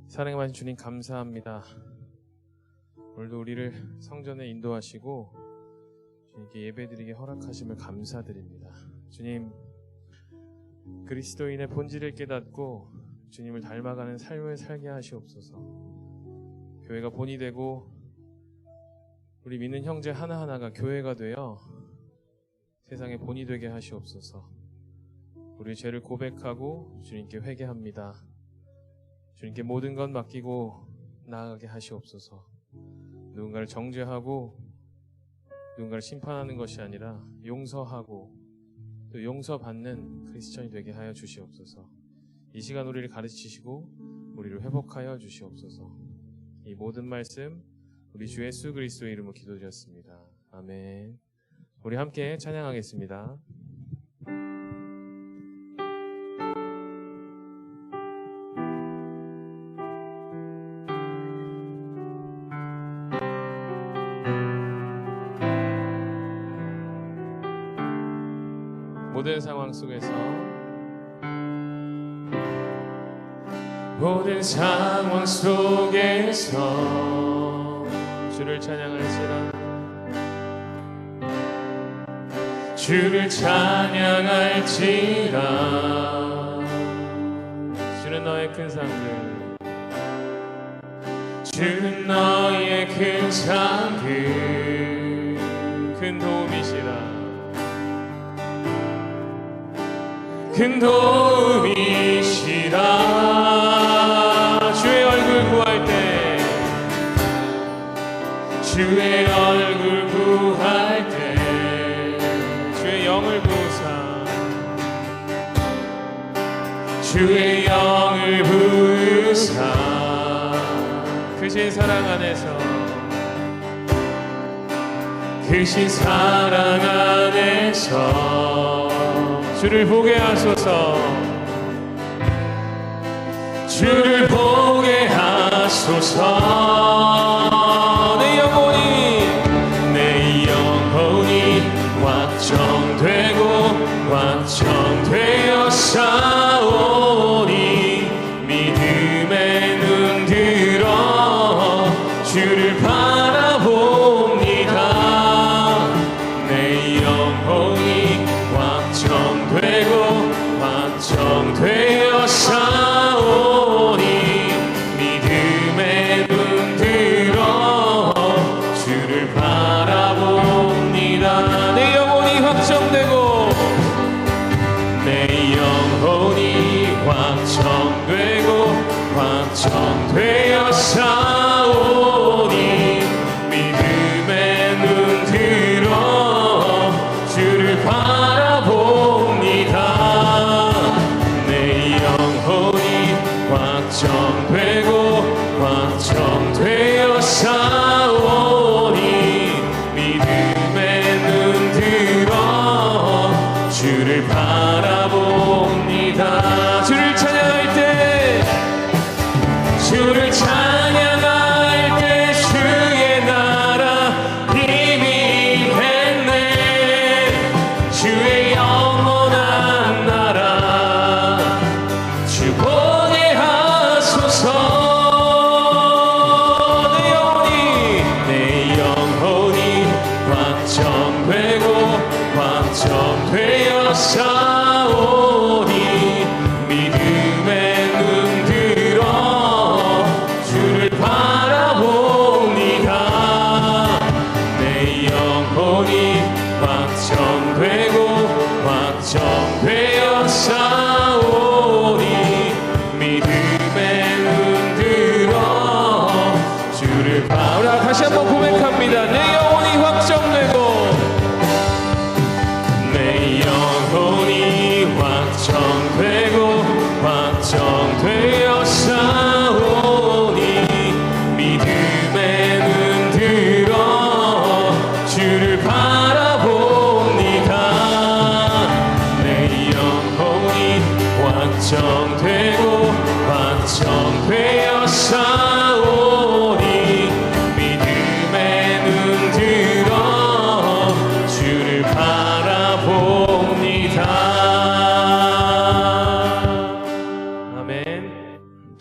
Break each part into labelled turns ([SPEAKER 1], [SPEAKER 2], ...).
[SPEAKER 1] 사랑의 주님 감사합니다. 오늘도 우리를 성전에 인도하시고 주님께 예배드리게 허락하심을 감사드립니다. 주님, 그리스도인의 본질을 깨닫고 주님을 닮아가는 삶을 살게 하시옵소서. 교회가 본이 되고 우리 믿는 형제 하나하나가 교회가 되어 세상의 본이 되게 하시옵소서. 우리의 죄를 고백하고 주님께 회개합니다. 주님께 모든 것 맡기고 나아가게 하시옵소서. 누군가를 정죄하고 누군가를 심판하는 것이 아니라 용서하고 또 용서받는 크리스천이 되게 하여 주시옵소서. 이 시간 우리를 가르치시고 우리를 회복하여 주시옵소서. 이 모든 말씀 우리 주 예수 그리스도의 이름으로 기도드렸습니다. 아멘. 우리 함께 찬양하겠습니다. 모든 상황 속에서 모든 상황 속에서 주를 찬양할지라 주를 찬양할지라 주는 너의 큰 상들 주는 너의 큰 상들 큰 도움이시라 큰 도움이시라 주의 얼굴 구할 때 주의 얼굴 구할 때 주의 영을 부으사 주의 영을 부으사 크신 사랑 안에서 크신 사랑 안에서 주를 보게 하소서 주를 보게 하소서 내 영혼이 확정되고 확정되어 싸우니 믿음의 눈 들어 주를 바라봅니다 내 영혼이 확정되고 확정되어 싸우니 믿음의 눈 들어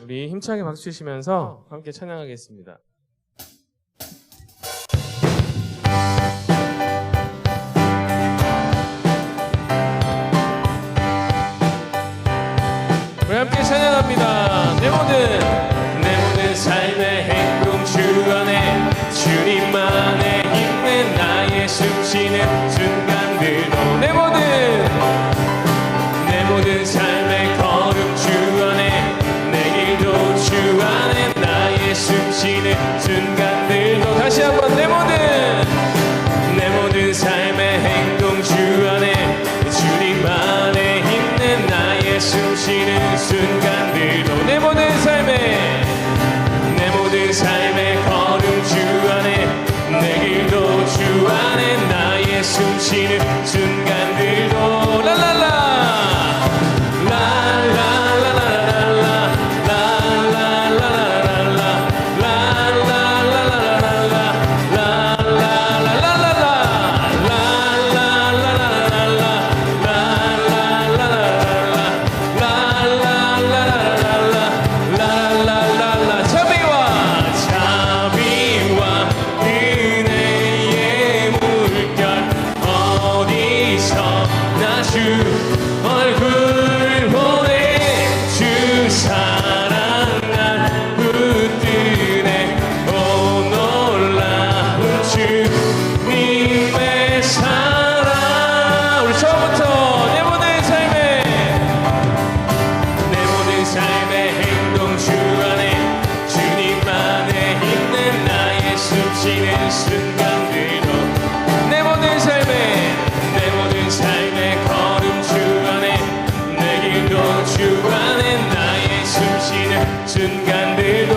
[SPEAKER 1] 우리 힘차게 박수 치시면서 함께 찬양하겠습니다. 우리 함께 찬양합니다. 내 모든 삶의 행동 주 안에 주님만의 힘내 나의 숨쉬는 순간들도 내 모든 삶의 걸음 주 안에 내 길도 주 안에 나의 숨쉬는 순간들도 다시 한번 내 모든 삶의 행동 주 안에 주님만의 힘내 나의 숨쉬는 순간들도 내 모든 삶의 걸음 주 안에 내 길도 주 안에 나의 숨쉬는 순간들도 랄랄라 순간들도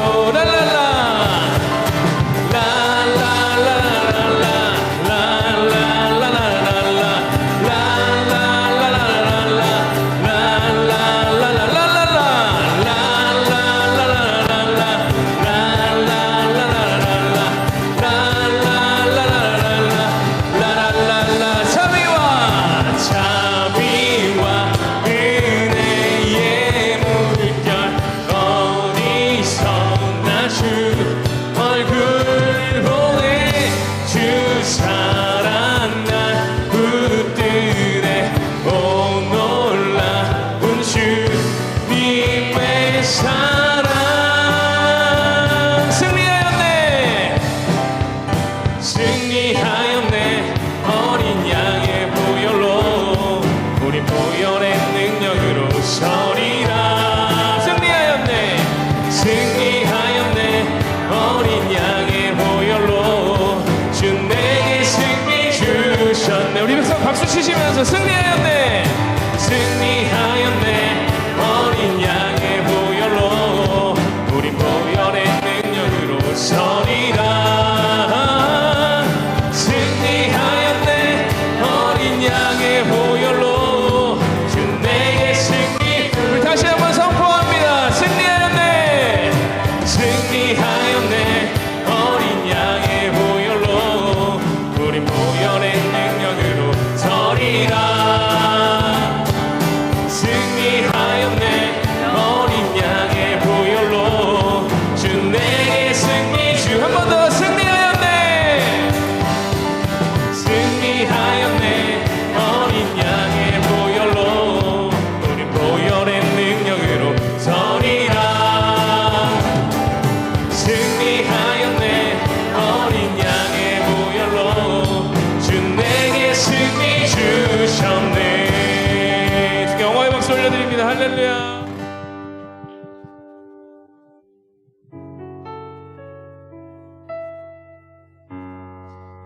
[SPEAKER 1] 박수 치시면서 승리하였네 어린 양의 보혈로 우리 보혈의 능력으로 서리라 승리하였네 어린 양의 보혈로 주 내게 승리 우리 다시 한번 선포합니다. 승리하였네 어린 양의 보혈로 우리 보혈의 능력으로 승리하였네 어린 양의 보혈로 주 내게 승리 주 한 번 더 승리하였네 어린 양의 보혈로 우리 보혈의 능력으로 서리라 승리하였네 어린 양의 보혈로 주 내게 승리 주셨네. 주께 영광의 박수 올려드립니다. 할렐루야.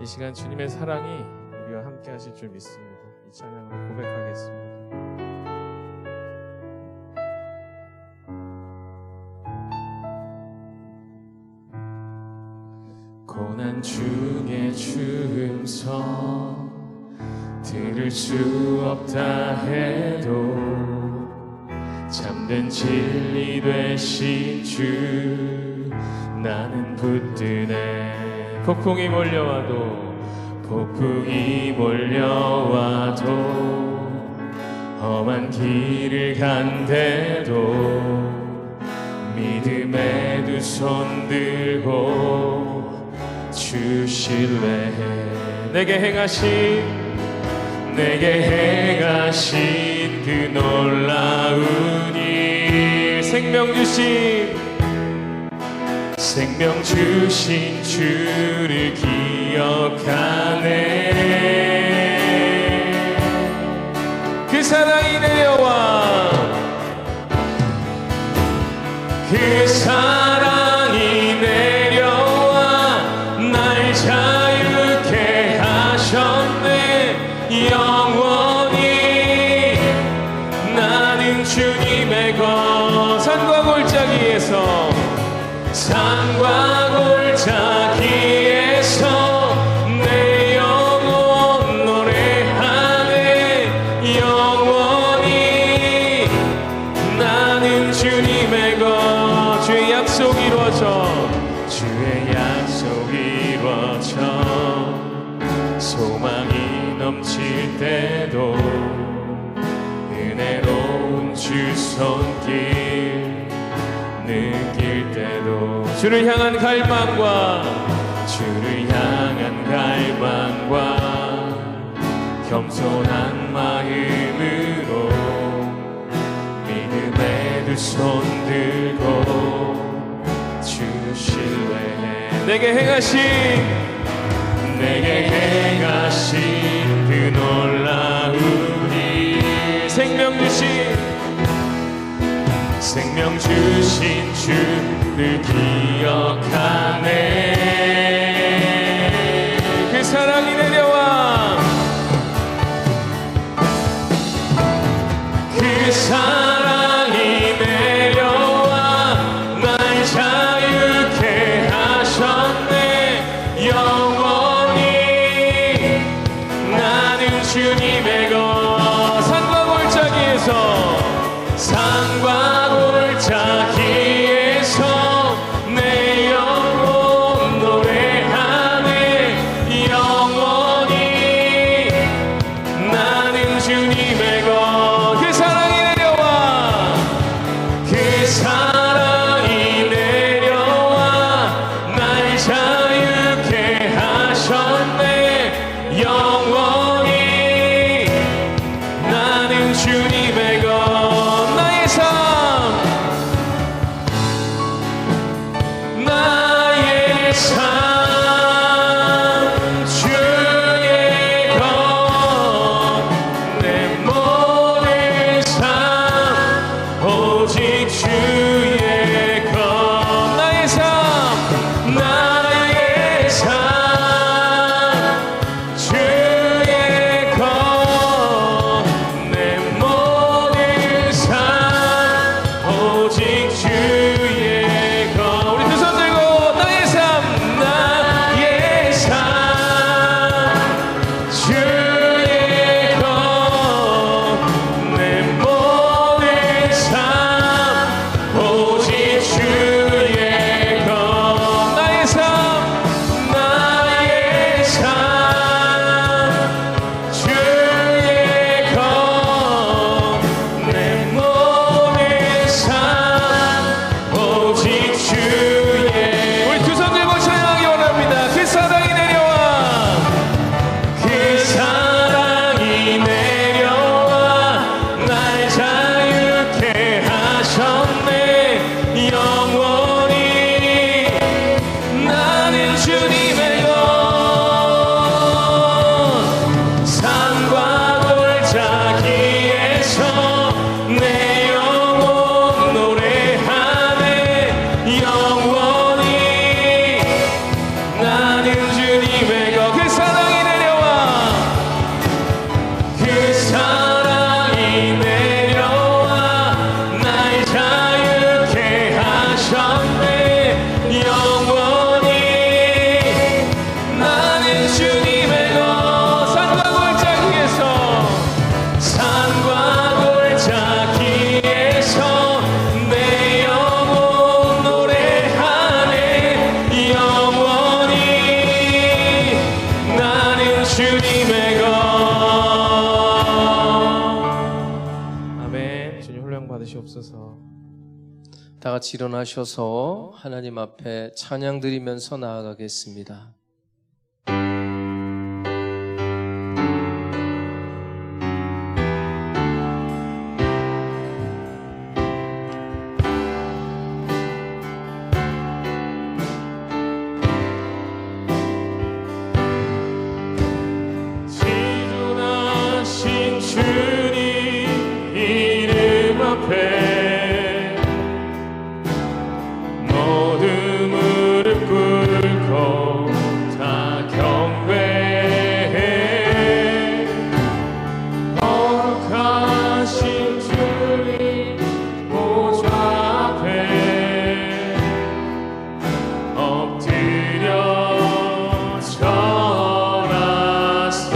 [SPEAKER 1] 이 시간 주님의 사랑이 우리와 함께 하실 줄 믿습니다. 이 찬양으로 고백하겠습니다. 고난 중에 주음성 들을 수 없다 해도 참된 진리 되신 주 나는 붙드네. 폭풍이 몰려와도 험한 길을 간대도 믿음의 두 손 들고 주실래. 내게 행하신 그 놀라운 일, 생명 주신 주를 기억하네. 그 사랑이 내려와, 그 사랑이 내려와 날 자유케 하셨네. 영원히 나는 주님의 것. 산과 골짜기에서 내 영혼 노래하네. 영원히 나는 주님의 것. 주의 약속 이루어져 소망이 넘칠 때도 은혜로운 주 손길 느낄 때도 주를 향한 갈망과 겸손한 마음으로 믿음의 두 손 들고 주실래. 내게 행하신 그 놀라운 일, 생명 주신 주를 기억하네. 그 사랑이 내려와, 그 사랑이 내려와 날 자유케 하셨네. 영원히 나는 주님의 것. 산과 골짜기에서 내 영혼 노래하네. 영원히 나는 주님의 것. 그 사랑이 내려와 날 자유케 하셨네. 영원히 나는 주님의 것.
[SPEAKER 2] 다 같이 일어나셔서 하나님 앞에 찬양 드리면서 나아가겠습니다.
[SPEAKER 1] 지존하신 주님 이름 앞에 모두 무릎 꿇고 다 경배해. 거룩하신 주님 보좌 앞에 엎드려 절하세.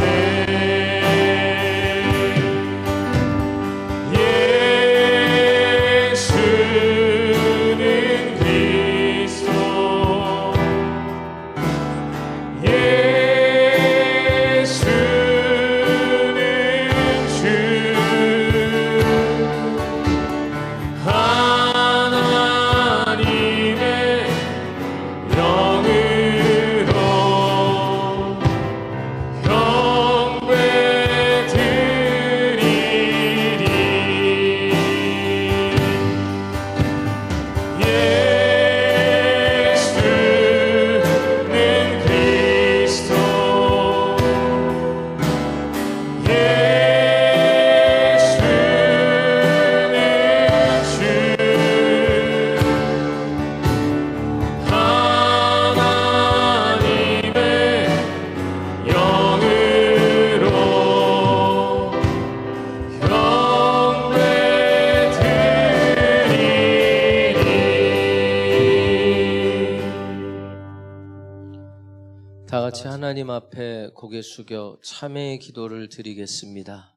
[SPEAKER 2] 다 같이 하나님 앞에 고개 숙여 참회의 기도를 드리겠습니다.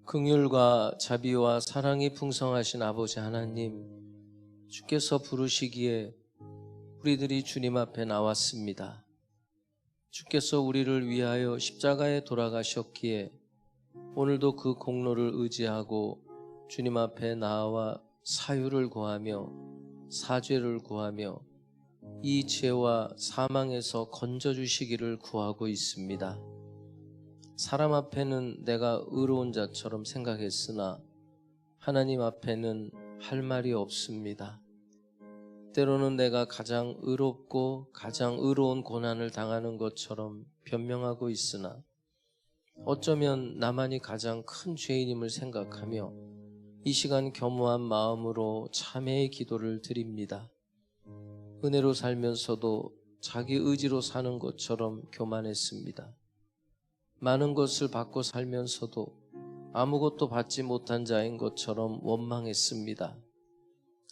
[SPEAKER 2] 긍휼과 자비와 사랑이 풍성하신 아버지 하나님, 주께서 부르시기에 우리들이 주님 앞에 나왔습니다. 주께서 우리를 위하여 십자가에 돌아가셨기에 오늘도 그 공로를 의지하고 주님 앞에 나와 사유를 구하며 사죄를 구하며 이 죄와 사망에서 건져주시기를 구하고 있습니다. 사람 앞에는 내가 의로운 자처럼 생각했으나 하나님 앞에는 할 말이 없습니다. 때로는 내가 가장 의롭고 가장 의로운 고난을 당하는 것처럼 변명하고 있으나 어쩌면 나만이 가장 큰 죄인임을 생각하며 이 시간 겸허한 마음으로 참회의 기도를 드립니다. 은혜로 살면서도 자기 의지로 사는 것처럼 교만했습니다. 많은 것을 받고 살면서도 아무것도 받지 못한 자인 것처럼 원망했습니다.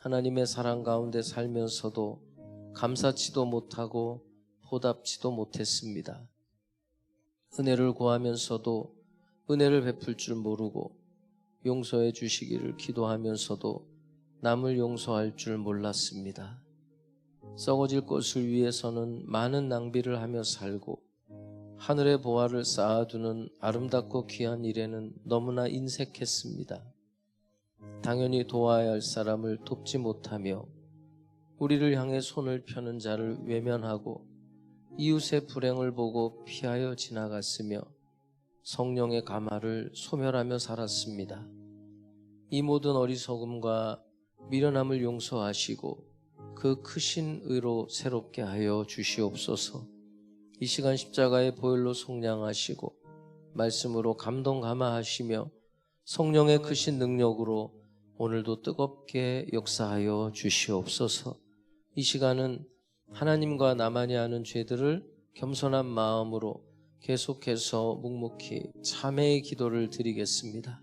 [SPEAKER 2] 하나님의 사랑 가운데 살면서도 감사치도 못하고 보답치도 못했습니다. 은혜를 구하면서도 은혜를 베풀 줄 모르고 용서해 주시기를 기도하면서도 남을 용서할 줄 몰랐습니다. 썩어질 것을 위해서는 많은 낭비를 하며 살고 하늘의 보화를 쌓아두는 아름답고 귀한 일에는 너무나 인색했습니다. 당연히 도와야 할 사람을 돕지 못하며 우리를 향해 손을 펴는 자를 외면하고 이웃의 불행을 보고 피하여 지나갔으며 성령의 가마를 소멸하며 살았습니다. 이 모든 어리석음과 미련함을 용서하시고 그 크신 의로 새롭게 하여 주시옵소서. 이 시간 십자가의 보혈로 속량하시고 말씀으로 감동 감화하시며 성령의 크신 능력으로 오늘도 뜨겁게 역사하여 주시옵소서. 이 시간은 하나님과 나만이 아는 죄들을 겸손한 마음으로 계속해서 묵묵히 참회의 기도를 드리겠습니다.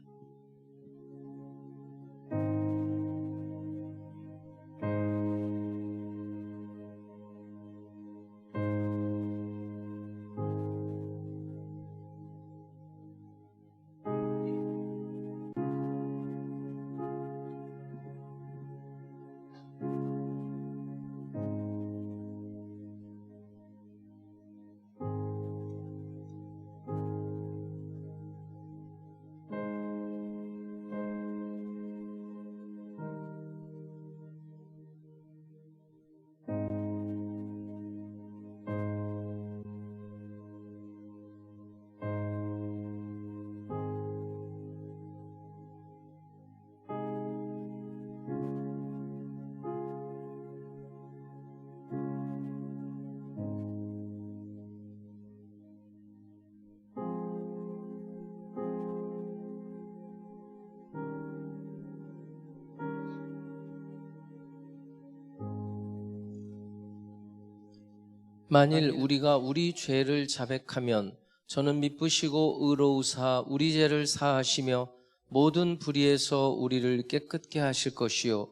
[SPEAKER 2] 만일 우리가 우리 죄를 자백하면 저는 미쁘시고 의로우사 우리 죄를 사하시며 모든 불의에서 우리를 깨끗게 하실 것이요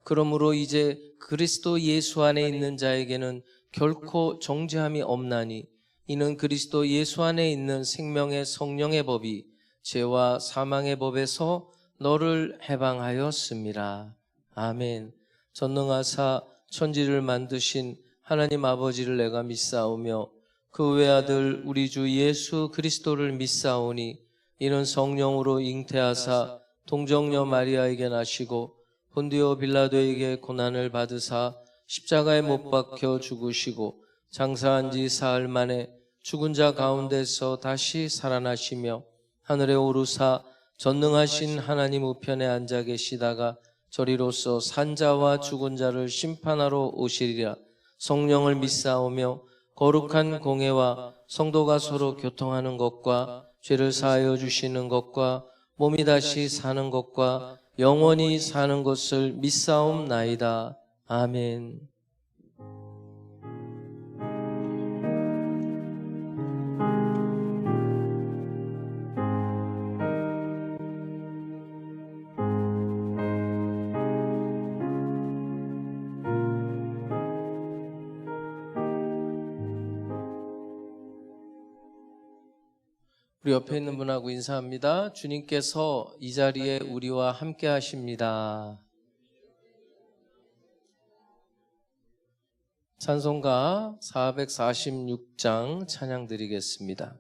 [SPEAKER 2] 그러므로 이제 그리스도 예수 안에 있는 자에게는 결코 정죄함이 없나니 이는 그리스도 예수 안에 있는 생명의 성령의 법이 죄와 사망의 법에서 너를 해방하였습니다. 아멘. 전능하사 천지를 만드신 하나님 아버지를 내가 믿사오며 그 외아들 우리 주 예수 그리스도를 믿사오니 이는 성령으로 잉태하사 동정녀 마리아에게 나시고 본디오 빌라도에게 고난을 받으사 십자가에 못 박혀 죽으시고 장사한 지 사흘 만에 죽은 자 가운데서 다시 살아나시며 하늘에 오르사 전능하신 하나님 우편에 앉아 계시다가 저리로서 산자와 죽은 자를 심판하러 오시리라. 성령을 믿사오며 거룩한 공회와 성도가 서로 교통하는 것과 죄를 사하여 주시는 것과 몸이 다시 사는 것과 영원히 사는 것을 믿사옵나이다. 아멘. 우리 옆에 있는 분하고 인사합니다. 주님께서 이 자리에 우리와 함께 하십니다. 찬송가 446장 찬양 드리겠습니다.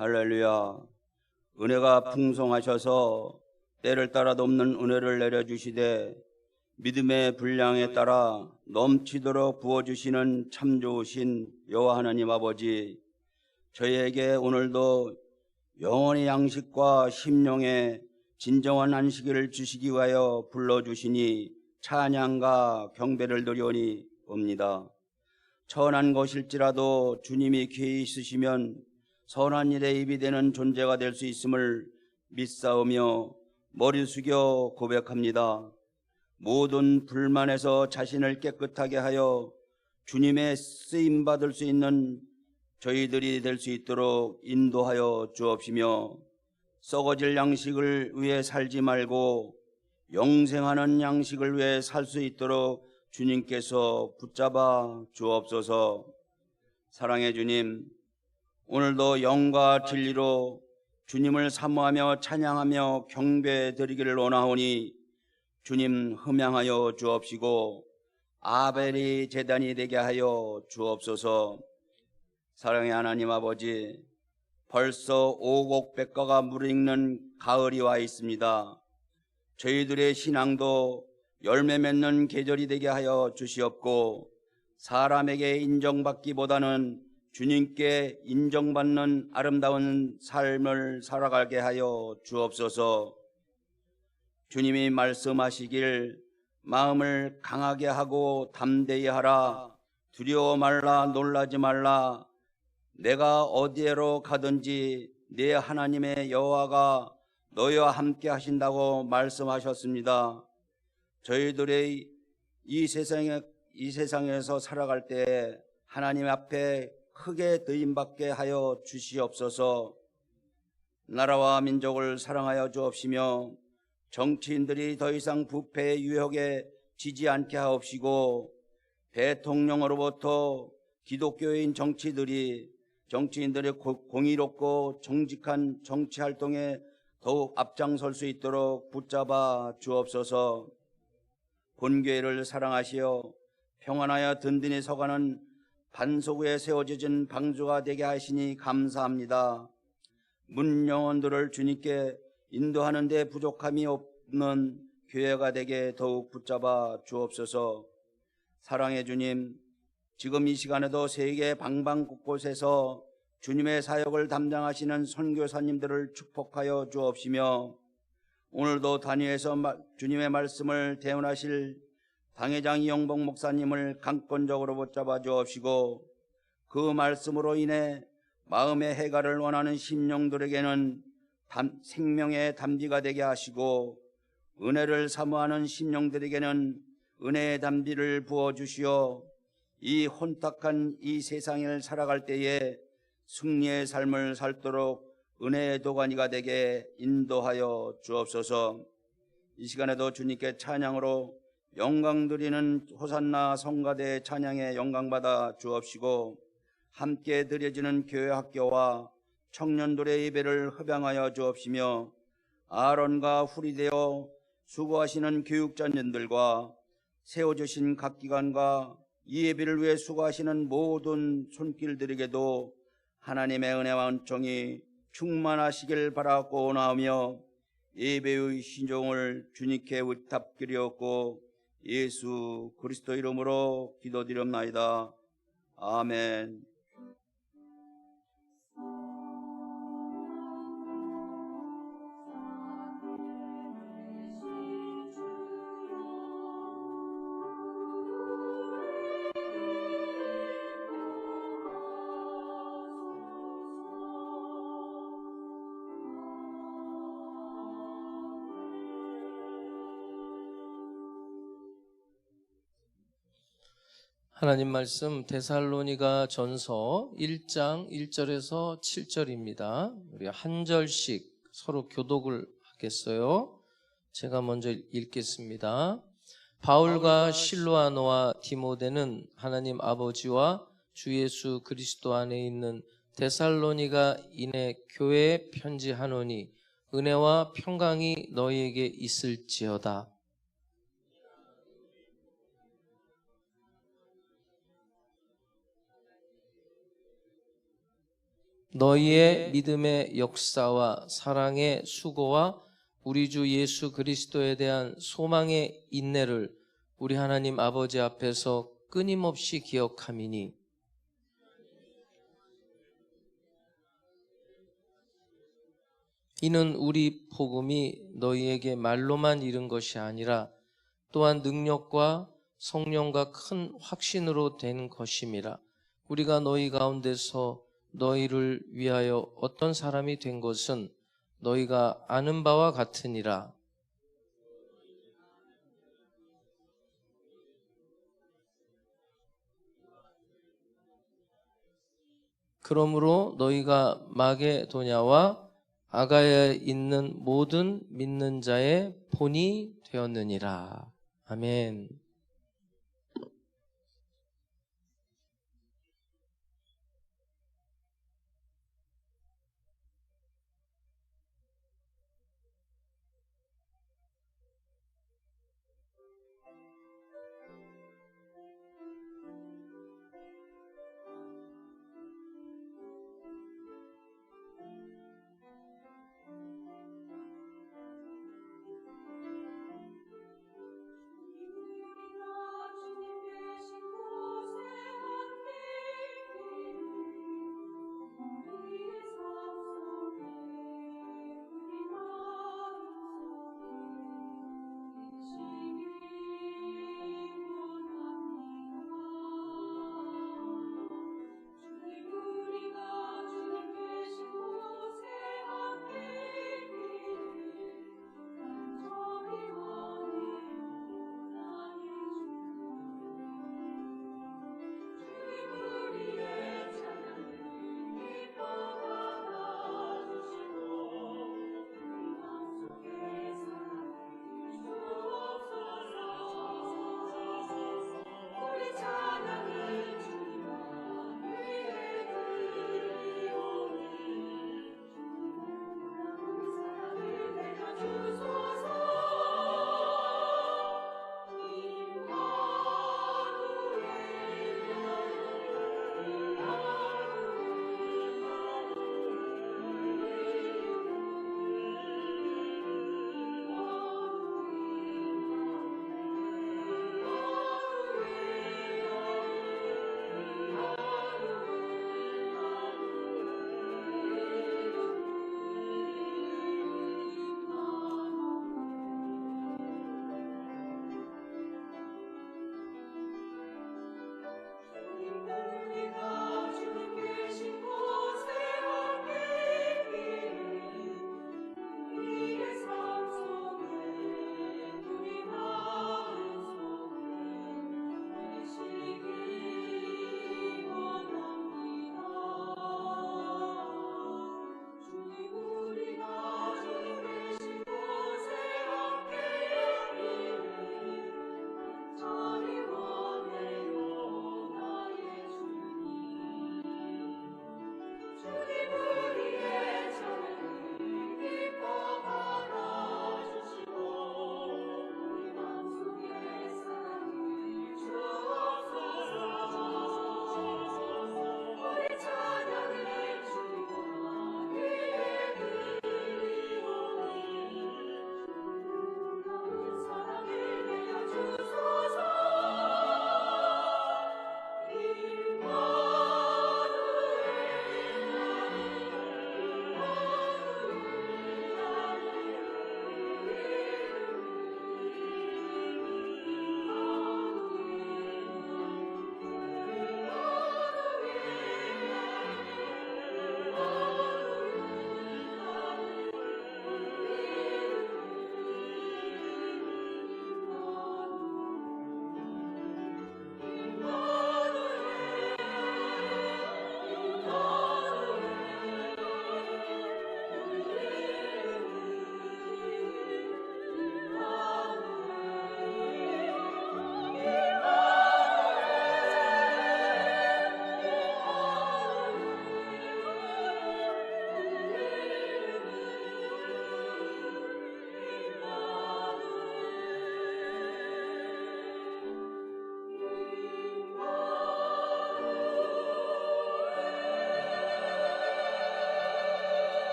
[SPEAKER 3] 할렐루야. 은혜가 풍성하셔서 때를 따라 넘는 은혜를 내려주시되 믿음의 분량에 따라 넘치도록 부어주시는 참 좋으신 여호와 하나님 아버지, 저희에게 오늘도 영혼의 양식과 심령의 진정한 안식을 주시기 위하여 불러주시니 찬양과 경배를 드리오니 옵니다. 천한 것일지라도 주님이 귀히 있으시면 선한 일에 입이 되는 존재가 될 수 있음을 믿사오며 머리 숙여 고백합니다. 모든 불만에서 자신을 깨끗하게 하여 주님의 쓰임받을 수 있는 저희들이 될 수 있도록 인도하여 주옵시며 썩어질 양식을 위해 살지 말고 영생하는 양식을 위해 살 수 있도록 주님께서 붙잡아 주옵소서. 사랑의 주님, 오늘도 영과 진리로 주님을 사모하며 찬양하며 경배 드리기를 원하오니 주님 흠양하여 주옵시고 아벨이 제단이 되게 하여 주옵소서. 사랑의 하나님 아버지, 벌써 오곡백과가 무르익는 가을이 와 있습니다. 저희들의 신앙도 열매 맺는 계절이 되게 하여 주시옵고 사람에게 인정받기보다는 주님께 인정받는 아름다운 삶을 살아가게 하여 주옵소서. 주님이 말씀하시길 마음을 강하게 하고 담대히 하라. 두려워 말라, 놀라지 말라. 내가 어디로 가든지 네 하나님의 여호와가 너희와 함께 하신다고 말씀하셨습니다. 저희들의 이 세상에서 살아갈 때 하나님 앞에 크게 드림받게 하여 주시옵소서. 나라와 민족을 사랑하여 주옵시며 정치인들이 더 이상 부패의 유혹에 지지 않게 하옵시고 대통령으로부터 기독교인 정치인들의 공의롭고 정직한 정치활동에 더욱 앞장설 수 있도록 붙잡아 주옵소서. 본교회를 사랑하시어 평안하여 든든히 서가는 반석 위에 세워진 방주가 되게 하시니 감사합니다. 문 영혼들을 주님께 인도하는 데 부족함이 없는 교회가 되게 더욱 붙잡아 주옵소서. 사랑의 주님, 지금 이 시간에도 세계 방방 곳곳에서 주님의 사역을 담당하시는 선교사님들을 축복하여 주옵시며 오늘도 단위에서 주님의 말씀을 대언하실 당회장 이영복 목사님을 강권적으로 붙잡아 주옵시고 그 말씀으로 인해 마음의 해갈을 원하는 심령들에게는 생명의 담비가 되게 하시고 은혜를 사모하는 심령들에게는 은혜의 담비를 부어주시어 이 혼탁한 이 세상을 살아갈 때에 승리의 삶을 살도록 은혜의 도가니가 되게 인도하여 주옵소서. 이 시간에도 주님께 찬양으로 영광 드리는 호산나 성가대 찬양에 영광받아 주옵시고 함께 드려지는 교회 학교와 청년들의 예배를 흡양하여 주옵시며 아론과 훌이 되어 수고하시는 교육자님들과 세워주신 각 기관과 이 예배를 위해 수고하시는 모든 손길들에게도 하나님의 은혜와 은총이 충만하시길 바라고 나오며 예배의 신종을 주님께 의탁드리었고 예수 그리스도 이름으로 기도드렸나이다. 아멘.
[SPEAKER 2] 하나님 말씀 데살로니가 전서 1장 1절에서 7절입니다. 우리 한 절씩 서로 교독을 하겠어요. 제가 먼저 읽겠습니다. 바울과 실로아노와 디모데는 하나님 아버지와 주 예수 그리스도 안에 있는 데살로니가 인해 교회에 편지하노니 은혜와 평강이 너희에게 있을지어다. 너희의 믿음의 역사와 사랑의 수고와 우리 주 예수 그리스도에 대한 소망의 인내를 우리 하나님 아버지 앞에서 끊임없이 기억함이니 이는 우리 복음이 너희에게 말로만 이른 것이 아니라 또한 능력과 성령과 큰 확신으로 된 것임이라. 우리가 너희 가운데서 너희를 위하여 어떤 사람이 된 것은 너희가 아는 바와 같으니라. 그러므로 너희가 마게도냐와 아가야에 있는 모든 믿는 자의 본이 되었느니라. 아멘.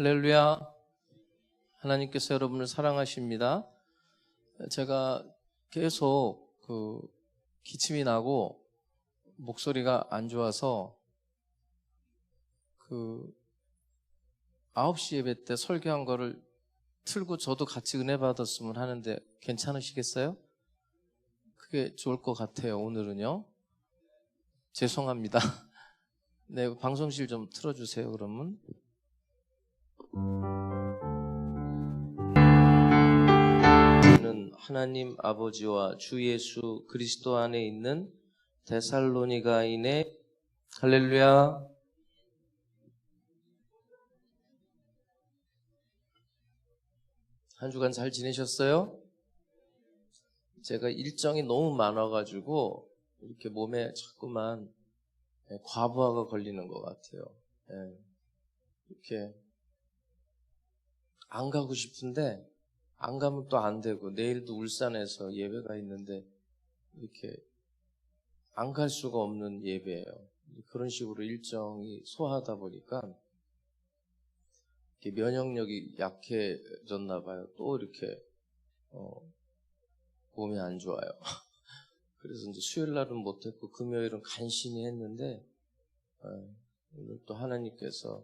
[SPEAKER 2] 할렐루야. 하나님께서 여러분을 사랑하십니다. 제가 계속 기침이 나고 목소리가 안 좋아서 그 9시 예배 때 설교한 거를 틀고 저도 같이 은혜 받았으면 하는데 괜찮으시겠어요? 그게 좋을 것 같아요. 오늘은요. 죄송합니다. 네, 방송실 좀 틀어주세요. 그러면. 우리는 하나님 아버지와 주 예수 그리스도 안에 있는 데살로니가인의 할렐루야. 한 주간 잘 지내셨어요? 제가 일정이 너무 많아가지고 이렇게 몸에 자꾸만 과부하가 걸리는 것 같아요. 이렇게 안 가고 싶은데 안 가면 또 안 되고, 내일도 울산에서 예배가 있는데 이렇게 안 갈 수가 없는 예배예요. 그런 식으로 일정이 소화하다 보니까 이렇게 면역력이 약해졌나 봐요. 또 이렇게 몸이 안 좋아요. 그래서 이제 수요일 날은 못했고 금요일은 간신히 했는데 오늘 또 하나님께서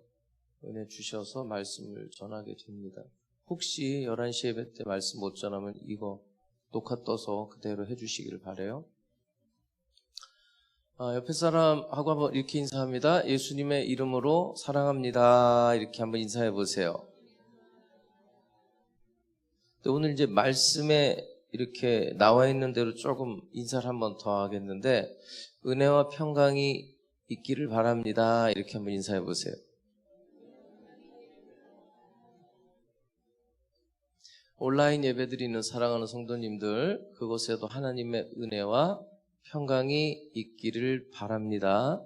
[SPEAKER 2] 은혜 주셔서 말씀을 전하게 됩니다. 혹시 11시 예배 때 말씀 못 전하면 이거 녹화 떠서 그대로 해주시기를 바라요. 옆에 사람하고 한번 이렇게 인사합니다. 예수님의 이름으로 사랑합니다. 이렇게 한번 인사해 보세요. 오늘 이제 말씀에 이렇게 나와 있는 대로 조금 인사를 한번 더 하겠는데, 은혜와 평강이 있기를 바랍니다. 이렇게 한번 인사해 보세요. 온라인 예배드리는 사랑하는 성도님들, 그곳에도 하나님의 은혜와 평강이 있기를 바랍니다.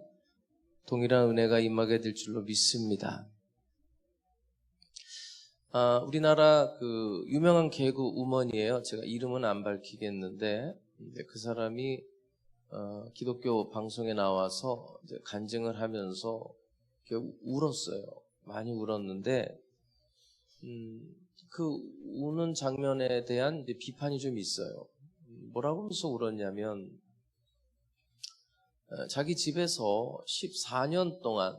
[SPEAKER 2] 동일한 은혜가 임하게 될 줄로 믿습니다. 우리나라 그 유명한 개그 우먼이에요. 제가 이름은 안 밝히겠는데, 그 사람이 기독교 방송에 나와서 이제 간증을 하면서 울었어요. 많이 울었는데, 그 우는 장면에 대한 이제 비판이 좀 있어요. 뭐라고 해서 울었냐면, 자기 집에서 14년 동안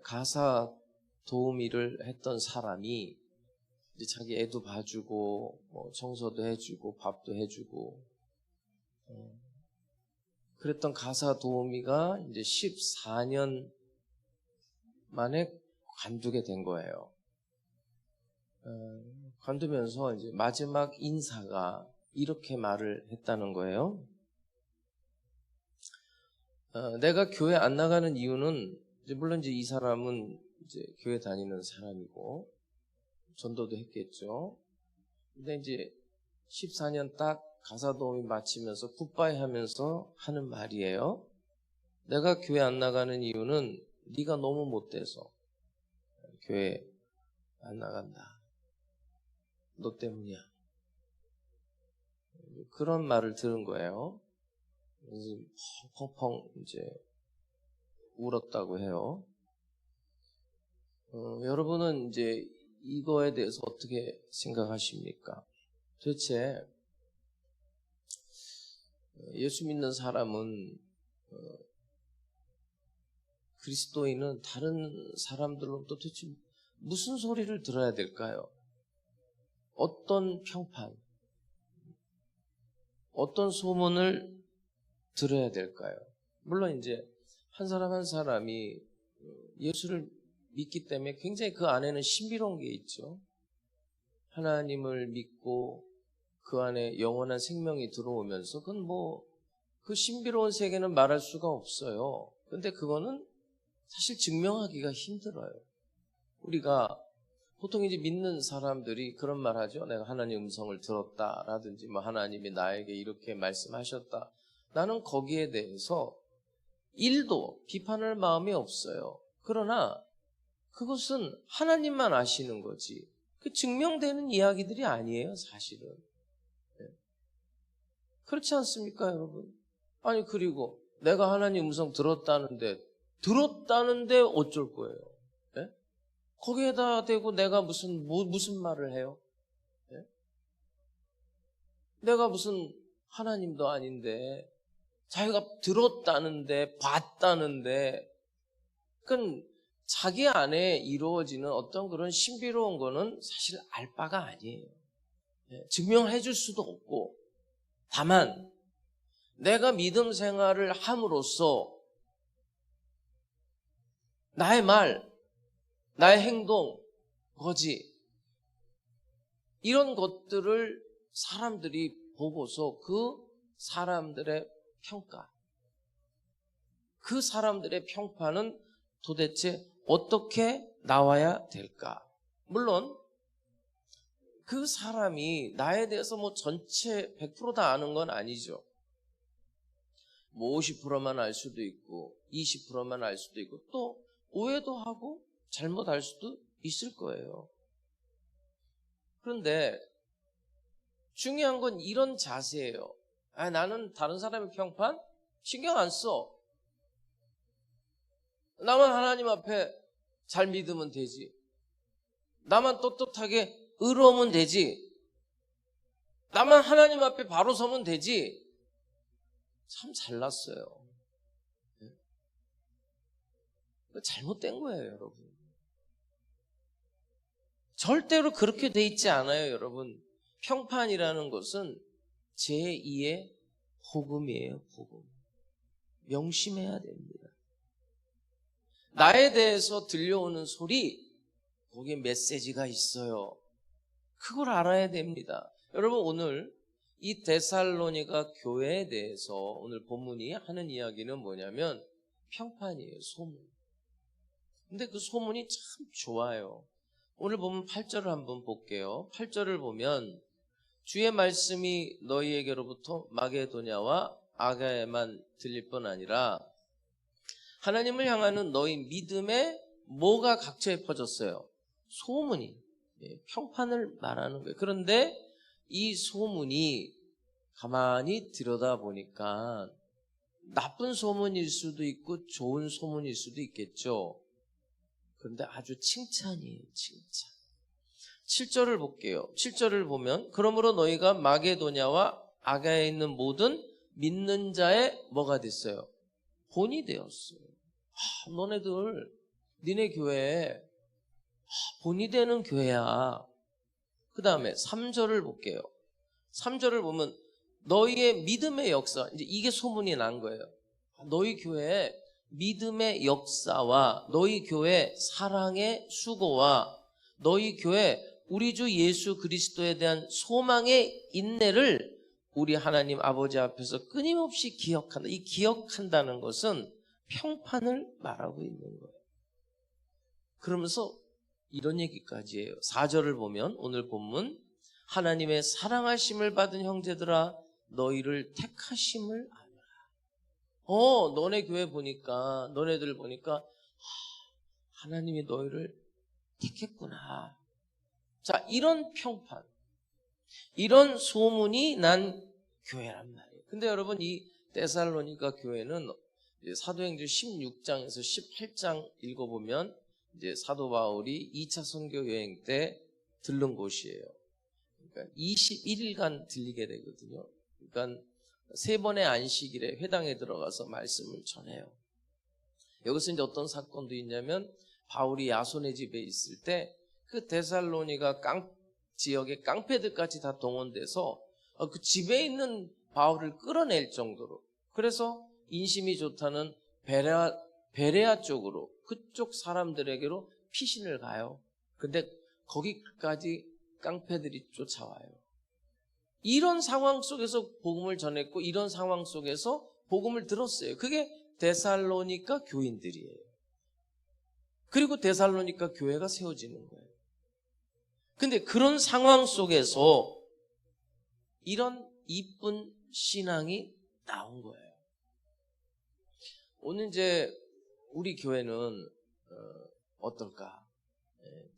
[SPEAKER 2] 가사 도우미 일을 했던 사람이 이제 자기 애도 봐주고 뭐 청소도 해주고 밥도 해주고 그랬던 가사 도우미가 이제 14년 만에 관두게 된 거예요. 관두면서 이제 마지막 인사가 이렇게 말을 했다는 거예요. 내가 교회 안 나가는 이유는 이제 물론 이제 이 사람은 이제 교회 다니는 사람이고 전도도 했겠죠. 근데 이제 14년 딱 가사 도우미 마치면서 굿바이 하면서 하는 말이에요. 내가 교회 안 나가는 이유는 네가 너무 못돼서 교회 안 나간다. 너 때문이야. 그런 말을 들은 거예요. 그래서 펑펑 이제 울었다고 해요. 여러분은 이제 이거에 대해서 어떻게 생각하십니까? 도대체 예수 믿는 사람은, 그리스도인은 다른 사람들로 도대체 무슨 소리를 들어야 될까요? 어떤 평판, 어떤 소문을 들어야 될까요? 물론 이제 한 사람 한 사람이 예수를 믿기 때문에 굉장히 그 안에는 신비로운 게 있죠. 하나님을 믿고 그 안에 영원한 생명이 들어오면서 그건 뭐 그 신비로운 세계는 말할 수가 없어요. 근데 그거는 사실 증명하기가 힘들어요. 우리가 보통 이제 믿는 사람들이 그런 말 하죠. 내가 하나님 음성을 들었다라든지 뭐 하나님이 나에게 이렇게 말씀하셨다. 나는 거기에 대해서 1도 비판할 마음이 없어요. 그러나 그것은 하나님만 아시는 거지. 그 증명되는 이야기들이 아니에요, 사실은. 그렇지 않습니까, 여러분? 아니, 그리고 내가 하나님 음성 들었다는데 어쩔 거예요? 네? 거기에다 대고 내가 무슨 말을 해요? 네? 내가 무슨 하나님도 아닌데, 자기가 들었다는데, 봤다는데, 그건 자기 안에 이루어지는 어떤 그런 신비로운 거는 사실 알 바가 아니에요. 증명해 줄 수도 없고, 다만 내가 믿음 생활을 함으로써 나의 말, 나의 행동, 거지, 이런 것들을 사람들이 보고서 그 사람들의 평가, 그 사람들의 평판은 도대체 어떻게 나와야 될까? 물론 그 사람이 나에 대해서 뭐 전체 100% 다 아는 건 아니죠. 뭐 50%만 알 수도 있고 20%만 알 수도 있고 또 오해도 하고 잘못 알 수도 있을 거예요. 그런데 중요한 건 이런 자세예요. 나는 다른 사람의 평판 신경 안 써. 나만 하나님 앞에 잘 믿으면 되지. 나만 떳떳하게 의로우면 되지. 나만 하나님 앞에 바로 서면 되지. 참 잘났어요. 잘못된 거예요, 여러분. 절대로 그렇게 돼 있지 않아요, 여러분. 평판이라는 것은 제2의 복음이에요, 복음. 명심해야 됩니다. 나에 대해서 들려오는 소리, 거기에 메시지가 있어요. 그걸 알아야 됩니다. 여러분, 오늘 이 데살로니가 교회에 대해서 오늘 본문이 하는 이야기는 뭐냐면 평판이에요, 소문. 근데 그 소문이 참 좋아요. 오늘 보면 8절을 한번 볼게요. 8절을 보면 주의 말씀이 너희에게로부터 마게도냐와 아가야에만 들릴 뿐 아니라 하나님을 향하는 너희 믿음에 뭐가 각처에 퍼졌어요? 소문이. 평판을 말하는 거예요. 그런데 이 소문이 가만히 들여다보니까 나쁜 소문일 수도 있고 좋은 소문일 수도 있겠죠. 그런데 아주 칭찬이에요, 칭찬. 7절을 볼게요. 7절을 보면 그러므로 너희가 마게도냐와 아가야에 있는 모든 믿는 자의 뭐가 됐어요? 본이 되었어요. 너네들 니네 교회에 본이 되는 교회야. 그 다음에 3절을 볼게요. 3절을 보면 너희의 믿음의 역사, 이제 이게 소문이 난 거예요. 너희 교회에 믿음의 역사와 너희 교회 사랑의 수고와 너희 교회 우리 주 예수 그리스도에 대한 소망의 인내를 우리 하나님 아버지 앞에서 끊임없이 기억한다. 이 기억한다는 것은 평판을 말하고 있는 거예요. 그러면서 이런 얘기까지 해요. 4절을 보면 오늘 본문 하나님의 사랑하심을 받은 형제들아 너희를 택하심을 알라. 너네 교회 보니까 너네들 보니까 하나님이 너희를 택했구나. 자, 이런 평판, 이런 소문이 난 교회란 말이에요. 근데 여러분 이 데살로니가 교회는 이제 사도행전 16장에서 18장 읽어보면 이제 사도 바울이 2차 선교 여행 때 들른 곳이에요. 그러니까 21일간 들리게 되거든요. 그러니까 3번의 안식일에 회당에 들어가서 말씀을 전해요. 여기서 이제 어떤 사건도 있냐면 바울이 야손의 집에 있을 때 그 데살로니가 지역의 깡패들까지 다 동원돼서 그 집에 있는 바울을 끌어낼 정도로, 그래서 인심이 좋다는 베레아 쪽으로 그쪽 사람들에게로 피신을 가요. 근데 거기까지 깡패들이 쫓아와요. 이런 상황 속에서 복음을 전했고 이런 상황 속에서 복음을 들었어요. 그게 데살로니가 교인들이에요. 그리고 데살로니가 교회가 세워지는 거예요. 근데 그런 상황 속에서 이런 이쁜 신앙이 나온 거예요. 오늘 이제 우리 교회는 어떨까?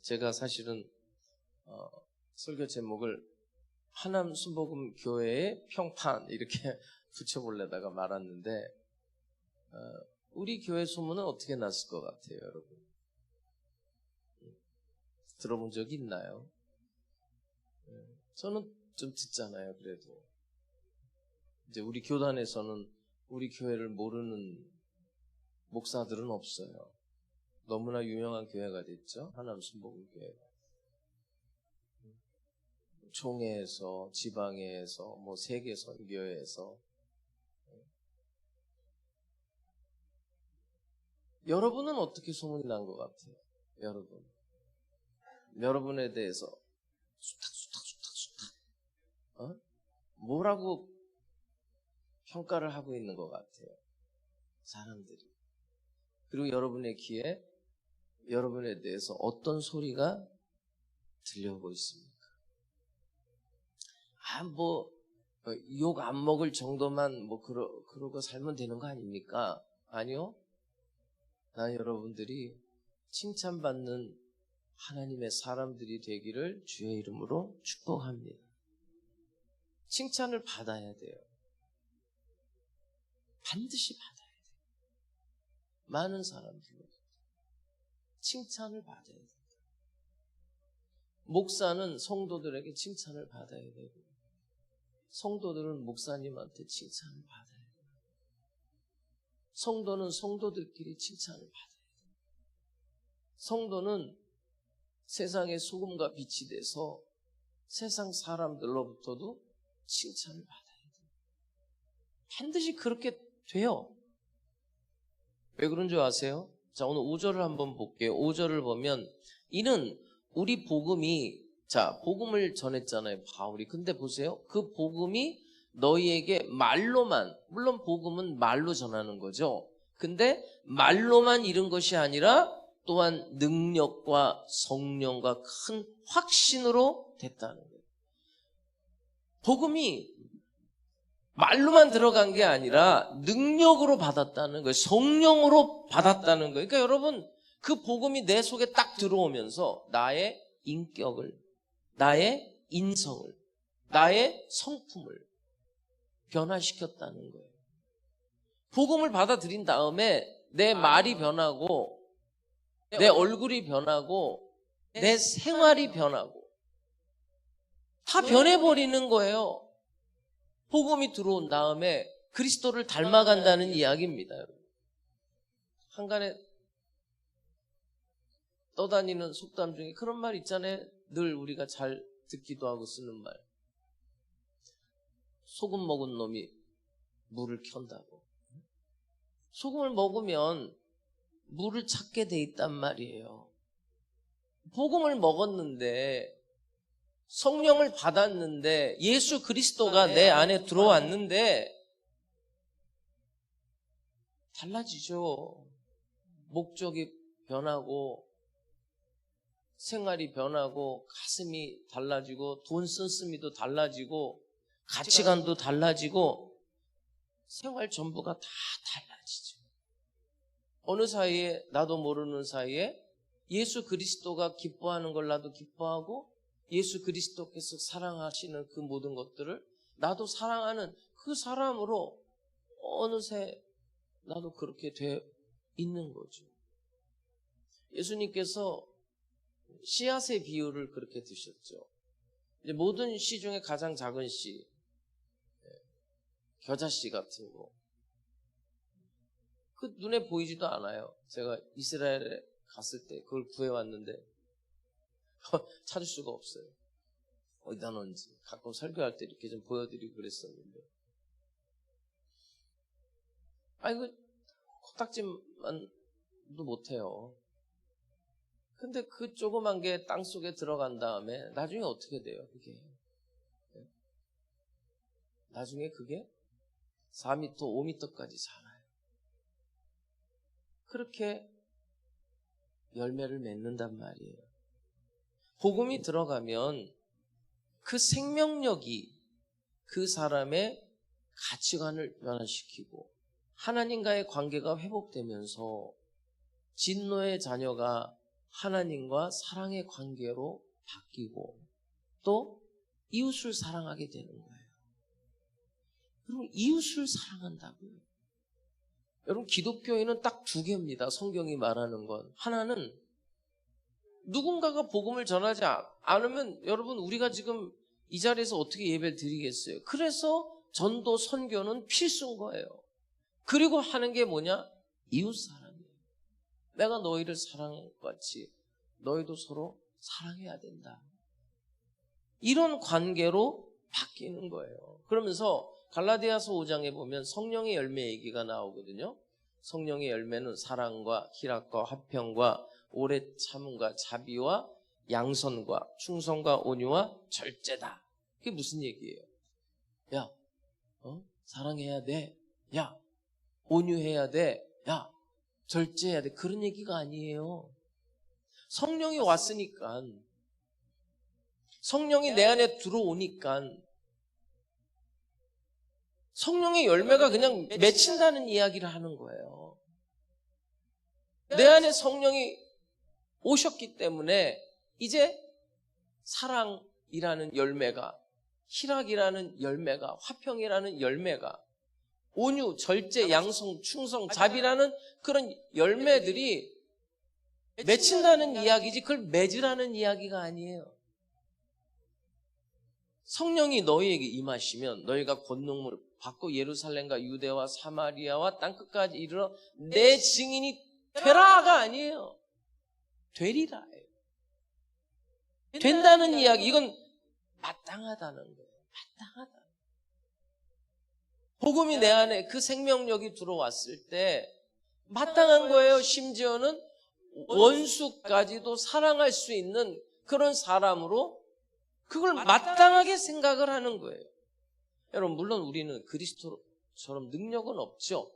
[SPEAKER 2] 제가 사실은 설교 제목을 하남 순복음 교회의 평판 이렇게 붙여보려다가 말았는데 우리 교회 소문은 어떻게 났을 것 같아요, 여러분? 들어본 적이 있나요? 저는 좀 듣잖아요, 그래도. 이제 우리 교단에서는 우리 교회를 모르는 목사들은 없어요. 너무나 유명한 교회가 됐죠. 하남순복음교회가. 총회에서, 지방회에서, 뭐 세계 선교회에서. 여러분은 어떻게 소문이 난 것 같아요? 여러분에 대해서 수탁 뭐라고 평가를 하고 있는 것 같아요, 사람들이. 그리고 여러분의 귀에 여러분에 대해서 어떤 소리가 들려오고 있습니까? 욕 안 먹을 정도만 그러고 살면 되는 거 아닙니까? 아니요. 난 여러분들이 칭찬받는 하나님의 사람들이 되기를 주의 이름으로 축복합니다. 칭찬을 받아야 돼요. 반드시 받아야 돼요. 많은 사람들로 칭찬을 받아야 돼요. 목사는 성도들에게 칭찬을 받아야 되고, 성도들은 목사님한테 칭찬을 받아야 돼요. 성도는 성도들끼리 칭찬을 받아야 돼요. 성도는 세상의 소금과 빛이 돼서 세상 사람들로부터도 칭찬을 받아야 돼요. 반드시 그렇게 돼요. 왜 그런 줄 아세요? 자, 오늘 5절을 한번 볼게요. 5절을 보면, 이는 우리 복음이, 자, 복음을 전했잖아요, 바울이. 근데 보세요. 그 복음이 너희에게 말로만, 물론 복음은 말로 전하는 거죠. 근데 말로만 이른 것이 아니라 또한 능력과 성령과 큰 확신으로 됐다는 거예요. 복음이 말로만 들어간 게 아니라 능력으로 받았다는 거예요. 성령으로 받았다는 거예요. 그러니까 여러분, 그 복음이 내 속에 딱 들어오면서 나의 인격을, 나의 인성을, 나의 성품을 변화시켰다는 거예요. 복음을 받아들인 다음에 내 말이 변하고, 내 얼굴이 변하고, 내 생활이 변하고, 다 변해버리는 거예요. 복음이 들어온 다음에 그리스도를 닮아간다는 이야기입니다, 여러분. 한간에 떠다니는 속담 중에 그런 말 있잖아요. 늘 우리가 잘 듣기도 하고 쓰는 말. 소금 먹은 놈이 물을 켠다고. 소금을 먹으면 물을 찾게 돼 있단 말이에요. 복음을 먹었는데, 성령을 받았는데, 예수 그리스도가 내 안에 들어왔는데 달라지죠. 목적이 변하고, 생활이 변하고, 가슴이 달라지고, 돈 쓴쓰미도 달라지고, 가치관도 달라지고, 생활 전부가 다 달라지죠. 어느 사이에, 나도 모르는 사이에 예수 그리스도가 기뻐하는 걸 나도 기뻐하고, 예수 그리스도께서 사랑하시는 그 모든 것들을 나도 사랑하는 그 사람으로 어느새 나도 그렇게 돼 있는 거죠. 예수님께서 씨앗의 비유를 그렇게 드셨죠. 이제 모든 씨 중에 가장 작은 씨, 겨자씨 같은 거. 그 눈에 보이지도 않아요. 제가 이스라엘에 갔을 때 그걸 구해왔는데 찾을 수가 없어요. 어디다 넣은지. 가끔 설교할 때 이렇게 좀 보여드리고 그랬었는데. 그 코딱지만도 못해요. 근데 그 조그만 게 땅속에 들어간 다음에 나중에 어떻게 돼요, 그게? 나중에 그게 4m, 5m까지 자라요. 그렇게 열매를 맺는단 말이에요. 복음이 들어가면 그 생명력이 그 사람의 가치관을 변화시키고 하나님과의 관계가 회복되면서 진노의 자녀가 하나님과 사랑의 관계로 바뀌고 또 이웃을 사랑하게 되는 거예요. 여러분, 이웃을 사랑한다고요. 여러분, 기독교인은 딱 두 개입니다. 성경이 말하는 건. 하나는 누군가가 복음을 전하지 않으면 여러분, 우리가 지금 이 자리에서 어떻게 예배를 드리겠어요? 그래서 전도 선교는 필수인 거예요. 그리고 하는 게 뭐냐? 이웃 사랑이에요. 내가 너희를 사랑한 것 같이 너희도 서로 사랑해야 된다. 이런 관계로 바뀌는 거예요. 그러면서 갈라디아서 5장에 보면 성령의 열매 얘기가 나오거든요. 성령의 열매는 사랑과 희락과 화평과 오래 참음과 자비와 양선과 충성과 온유와 절제다. 그게 무슨 얘기예요? 야, 사랑해야 돼. 야, 온유해야 돼. 야, 절제해야 돼. 그런 얘기가 아니에요. 성령이 왔으니까, 성령이 내 안에 들어오니까 성령의 열매가 그냥 맺힌다는 이야기를 하는 거예요. 내 안에 성령이 오셨기 때문에 이제 사랑이라는 열매가, 희락이라는 열매가, 화평이라는 열매가, 온유, 절제, 양성, 충성, 자비라는 그런 열매들이 맺힌다는 이야기지 그걸 맺으라는 이야기가 아니에요. 성령이 너희에게 임하시면 너희가 권능을 받고 예루살렘과 유대와 사마리아와 땅끝까지 이르러 내 증인이 되라가 아니에요. 되리라예요. 된다는 이야기, 이건 마땅하다는 거예요. 마땅하다. 복음이 내 안에 그 생명력이 들어왔을 때 마땅한 거예요. 심지어는 원수까지도 사랑할 수 있는 그런 사람으로 그걸 마땅하게 생각을 하는 거예요. 여러분, 물론 우리는 그리스도처럼 능력은 없죠.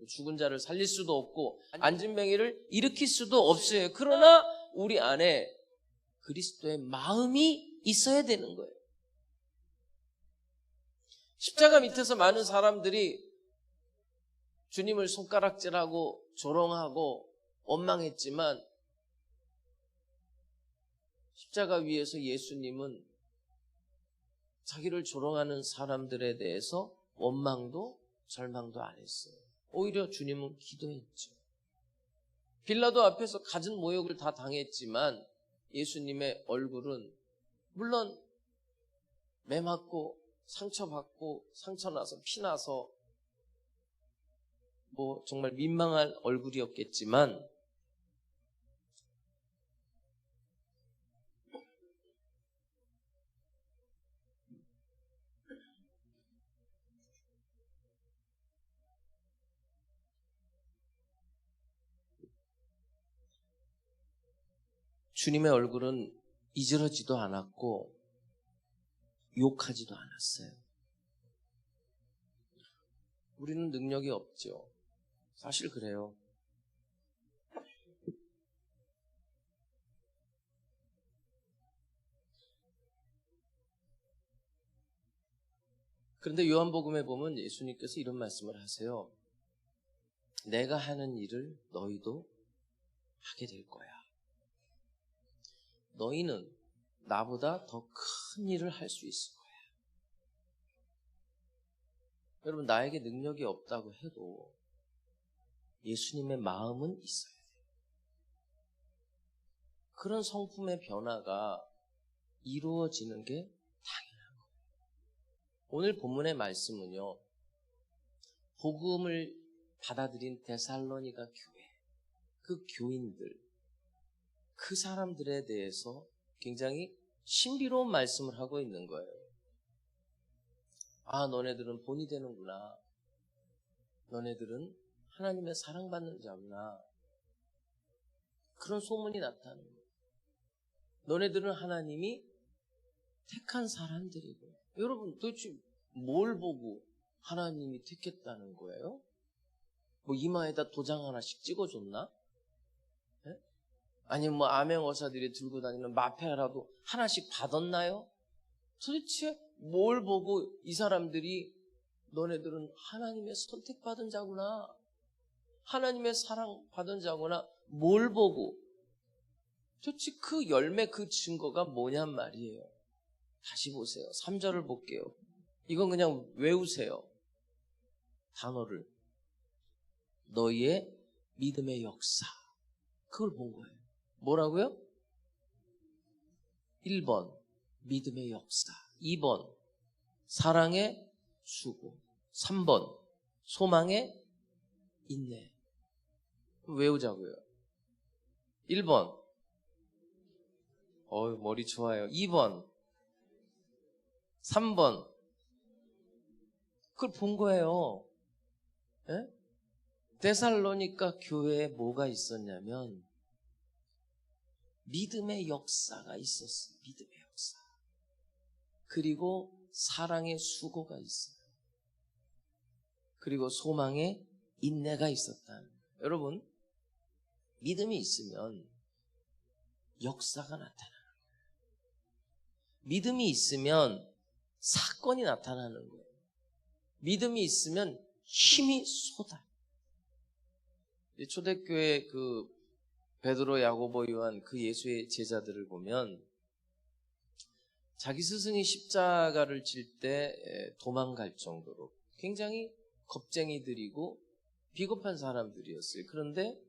[SPEAKER 2] 죽은 자를 살릴 수도 없고 앉은 뱅이를 일으킬 수도 없어요. 그러나 우리 안에 그리스도의 마음이 있어야 되는 거예요. 십자가 밑에서 많은 사람들이 주님을 손가락질하고 조롱하고 원망했지만 십자가 위에서 예수님은 자기를 조롱하는 사람들에 대해서 원망도 절망도 안 했어요. 오히려 주님은 기도했죠. 빌라도 앞에서 갖은 모욕을 다 당했지만 예수님의 얼굴은 물론 매 맞고 상처받고 상처나서 피나서 정말 민망한 얼굴이었겠지만 주님의 얼굴은 이저러지도 않았고 욕하지도 않았어요. 우리는 능력이 없죠. 사실 그래요. 그런데 요한복음에 보면 예수님께서 이런 말씀을 하세요. 내가 하는 일을 너희도 하게 될 거야. 너희는 나보다 더 큰 일을 할 수 있을 거야. 여러분, 나에게 능력이 없다고 해도 예수님의 마음은 있어야 돼요. 그런 성품의 변화가 이루어지는 게 당연한 거예요. 오늘 본문의 말씀은요, 복음을 받아들인 데살로니가 교회, 그 교인들, 그 사람들에 대해서 굉장히 신비로운 말씀을 하고 있는 거예요. 아, 너네들은 본이 되는구나. 너네들은 하나님의 사랑받는 자구나. 그런 소문이 나타나는 거예요. 너네들은 하나님이 택한 사람들이고. 여러분, 도대체 뭘 보고 하나님이 택했다는 거예요? 이마에다 도장 하나씩 찍어줬나? 네? 아니면 암행어사들이 들고 다니는 마패라도 하나씩 받았나요? 도대체 뭘 보고 이 사람들이 너네들은 하나님의 선택받은 자구나, 하나님의 사랑받은 자구나, 뭘 보고? 도대체 그 열매, 그 증거가 뭐냔 말이에요. 다시 보세요. 3절을 볼게요. 이건 그냥 외우세요. 단어를. 너희의 믿음의 역사. 그걸 본 거예요. 뭐라고요? 1번 믿음의 역사, 2번 사랑의 수고, 3번 소망의 인내. 외우자고요. 1번. 머리 좋아요. 2번. 3번. 그걸 본 거예요. 예? 데살로니가 교회에 뭐가 있었냐면 믿음의 역사가 있었어요. 믿음의 역사. 그리고 사랑의 수고가 있어요. 그리고 소망의 인내가 있었다. 여러분, 믿음이 있으면 역사가 나타나는 거예요. 믿음이 있으면 사건이 나타나는 거예요. 믿음이 있으면 힘이 쏟아요. 초대교회 그 베드로, 야고보, 요한 그 예수의 제자들을 보면 자기 스승이 십자가를 질 때 도망갈 정도로 굉장히 겁쟁이들이고 비겁한 사람들이었어요. 그런데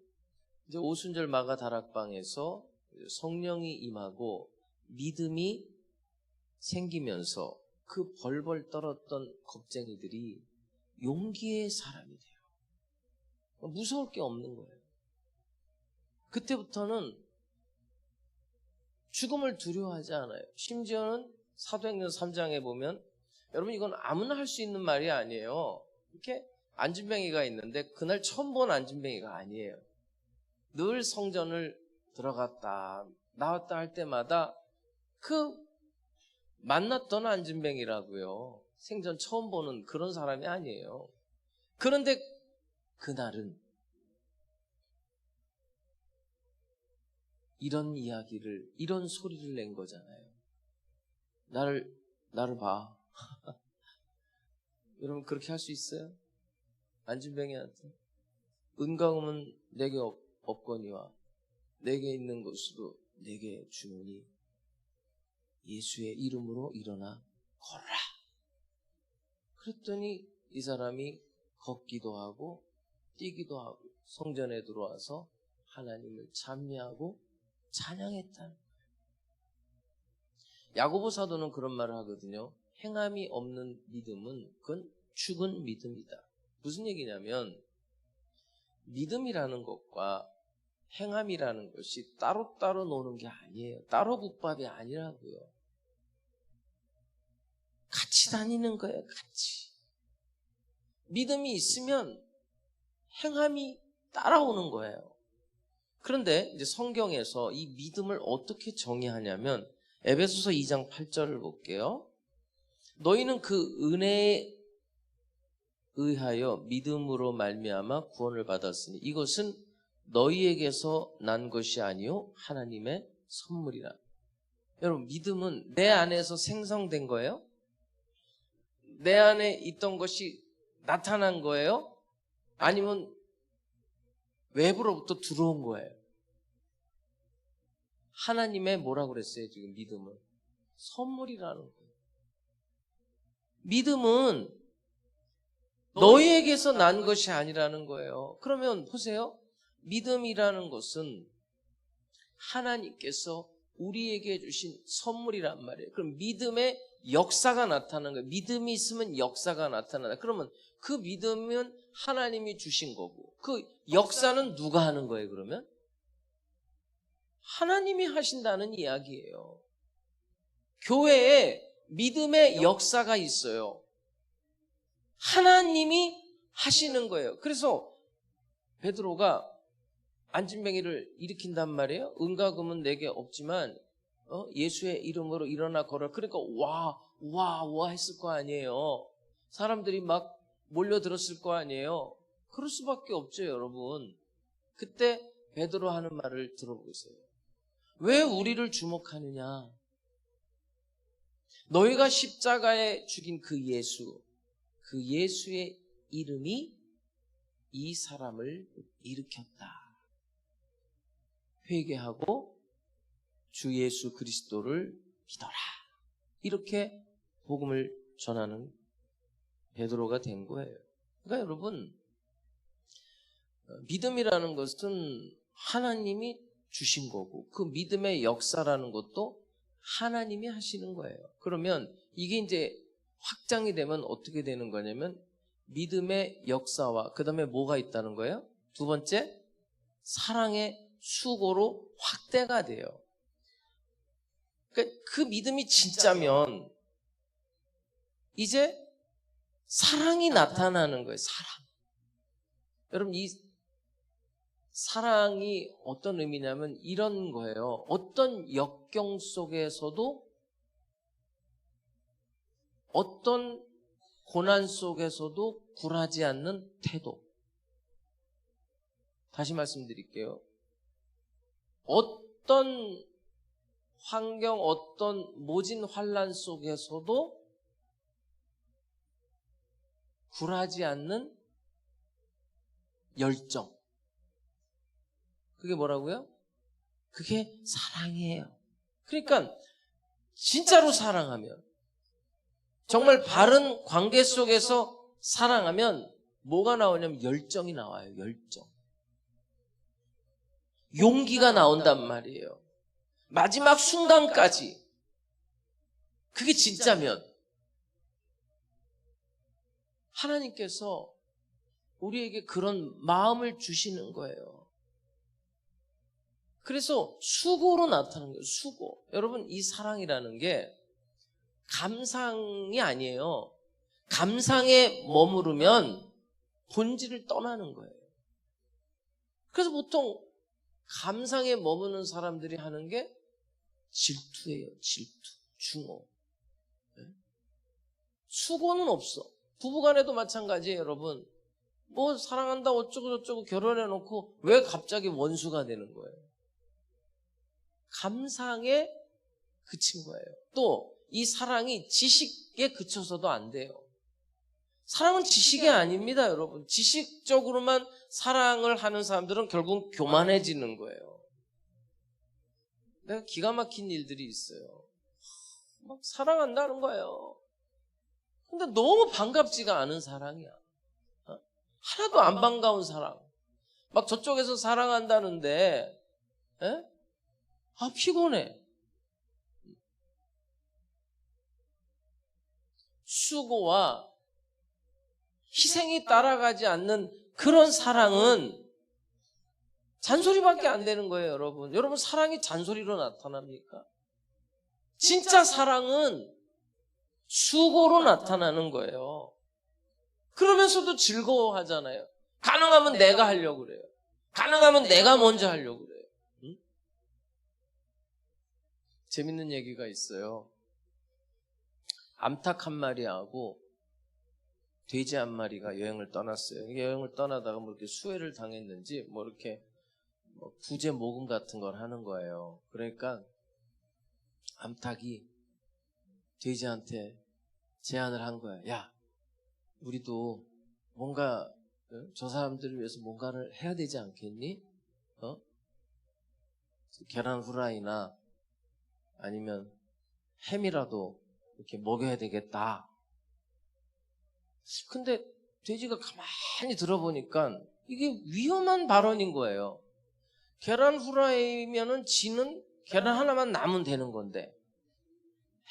[SPEAKER 2] 이제 오순절 마가 다락방에서 성령이 임하고 믿음이 생기면서 그 벌벌 떨었던 겁쟁이들이 용기의 사람이 돼요. 무서울 게 없는 거예요. 그때부터는 죽음을 두려워하지 않아요. 심지어는 사도행전 3장에 보면, 여러분 이건 아무나 할 수 있는 말이 아니에요. 이렇게 안진뱅이가 있는데 그날 처음 본 안진뱅이가 아니에요. 늘 성전을 들어갔다 나왔다 할 때마다 그 만났던 안진뱅이라고요. 생전 처음 보는 그런 사람이 아니에요. 그런데 그날은 이런 이야기를, 이런 소리를 낸 거잖아요. 나를 봐. 여러분 그렇게 할 수 있어요? 안진뱅이한테 은강음은 내게 없거니와 내게 있는 것으로 내게 주노니 예수의 이름으로 일어나 걸어라. 그랬더니 이 사람이 걷기도 하고 뛰기도 하고 성전에 들어와서 하나님을 찬미하고 찬양했다는 거예요. 야고보 사도는 그런 말을 하거든요. 행함이 없는 믿음은 그건 죽은 믿음이다. 무슨 얘기냐면 믿음이라는 것과 행함이라는 것이 따로따로 노는 게 아니에요. 따로 국밥이 아니라고요. 같이 다니는 거예요. 같이. 믿음이 있으면 행함이 따라오는 거예요. 그런데 이제 성경에서 이 믿음을 어떻게 정의하냐면 에베소서 2장 8절을 볼게요. 너희는 그 은혜에 의하여 믿음으로 말미암아 구원을 받았으니 이것은 너희에게서 난 것이 아니요 하나님의 선물이라. 여러분 믿음은 내 안에서 생성된 거예요? 내 안에 있던 것이 나타난 거예요? 아니면 외부로부터 들어온 거예요? 하나님의 뭐라고 그랬어요? 지금 믿음은 선물이라는 거예요. 믿음은 너희에게서 난 것이 아니라는 거예요. 그러면 보세요. 믿음이라는 것은 하나님께서 우리에게 주신 선물이란 말이에요. 그럼 믿음의 역사가 나타나는 거예요. 믿음이 있으면 역사가 나타나다. 그러면 그 믿음은 하나님이 주신 거고 그 역사는 누가 하는 거예요? 그러면 하나님이 하신다는 이야기예요. 교회에 믿음의 역사가 있어요. 하나님이 하시는 거예요. 그래서 베드로가 안진뱅이를 일으킨단 말이에요. 은과 금은 내게 없지만 예수의 이름으로 일어나 걸어. 그러니까 와 했을 거 아니에요. 사람들이 막 몰려들었을 거 아니에요. 그럴 수밖에 없죠, 여러분. 그때 베드로 하는 말을 들어보세요. 왜 우리를 주목하느냐? 너희가 십자가에 죽인 그 예수의 이름이 이 사람을 일으켰다. 회개하고 주 예수 그리스도를 믿어라. 이렇게 복음을 전하는 베드로가 된 거예요. 그러니까 여러분, 믿음이라는 것은 하나님이 주신 거고 그 믿음의 역사라는 것도 하나님이 하시는 거예요. 그러면 이게 이제 확장이 되면 어떻게 되는 거냐면 믿음의 역사와 그 다음에 뭐가 있다는 거예요? 두 번째, 사랑의 수고로 확대가 돼요. 그러니까 그 믿음이 진짜면 이제 사랑이 나타나는 거예요. 사랑. 여러분, 이 사랑이 어떤 의미냐면 이런 거예요. 어떤 역경 속에서도, 어떤 고난 속에서도 굴하지 않는 태도. 다시 말씀드릴게요. 어떤 환경, 어떤 모진 환난 속에서도 굴하지 않는 열정. 그게 뭐라고요? 그게 사랑이에요. 그러니까 진짜로 사랑하면, 정말 바른 관계 속에서 사랑하면 뭐가 나오냐면 열정이 나와요. 열정. 용기가 나온단 말이에요. 마지막 순간까지. 그게 진짜면 하나님께서 우리에게 그런 마음을 주시는 거예요. 그래서 수고로 나타나는 거예요. 수고. 여러분, 이 사랑이라는 게 감상이 아니에요. 감상에 머무르면 본질을 떠나는 거예요. 그래서 보통 감상에 머무는 사람들이 하는 게 질투예요. 질투, 중어. 수고는 없어. 부부간에도 마찬가지예요, 여러분. 뭐 사랑한다 어쩌고 저쩌고 결혼해놓고 왜 갑자기 원수가 되는 거예요? 감상에 그친 거예요. 또 이 사랑이 지식에 그쳐서도 안 돼요. 사랑은 지식이 아닙니다, 여러분. 지식적으로만 사랑을 하는 사람들은 결국 교만해지는 거예요. 내가 기가 막힌 일들이 있어요. 막 사랑한다는 거예요. 근데 너무 반갑지가 않은 사랑이야. 하나도 안 반가운 사랑. 막 저쪽에서 사랑한다는데, 피곤해. 수고와 희생이 따라가지 않는 그런 사랑은 잔소리밖에 안 되는 거예요, 여러분. 여러분, 사랑이 잔소리로 나타납니까? 진짜 사랑은 수고로 나타나는 거예요. 그러면서도 즐거워하잖아요. 가능하면 내가 하려고 그래요. 가능하면 내가 먼저 하려고 그래요. 응? 재밌는 얘기가 있어요. 암탉 한 마리하고 돼지 한 마리가 여행을 떠났어요. 여행을 떠나다가 뭐 이렇게 수해를 당했는지 뭐 이렇게 구제 모금 같은 걸 하는 거예요. 그러니까 암탉이 돼지한테 제안을 한 거야. 야, 우리도 뭔가 저 사람들을 위해서 뭔가를 해야 되지 않겠니? 계란 후라이나 아니면 햄이라도 이렇게 먹여야 되겠다. 근데 돼지가 가만히 들어보니까 이게 위험한 발언인 거예요. 계란 후라이면은 지는 계란 하나만 남으면 되는 건데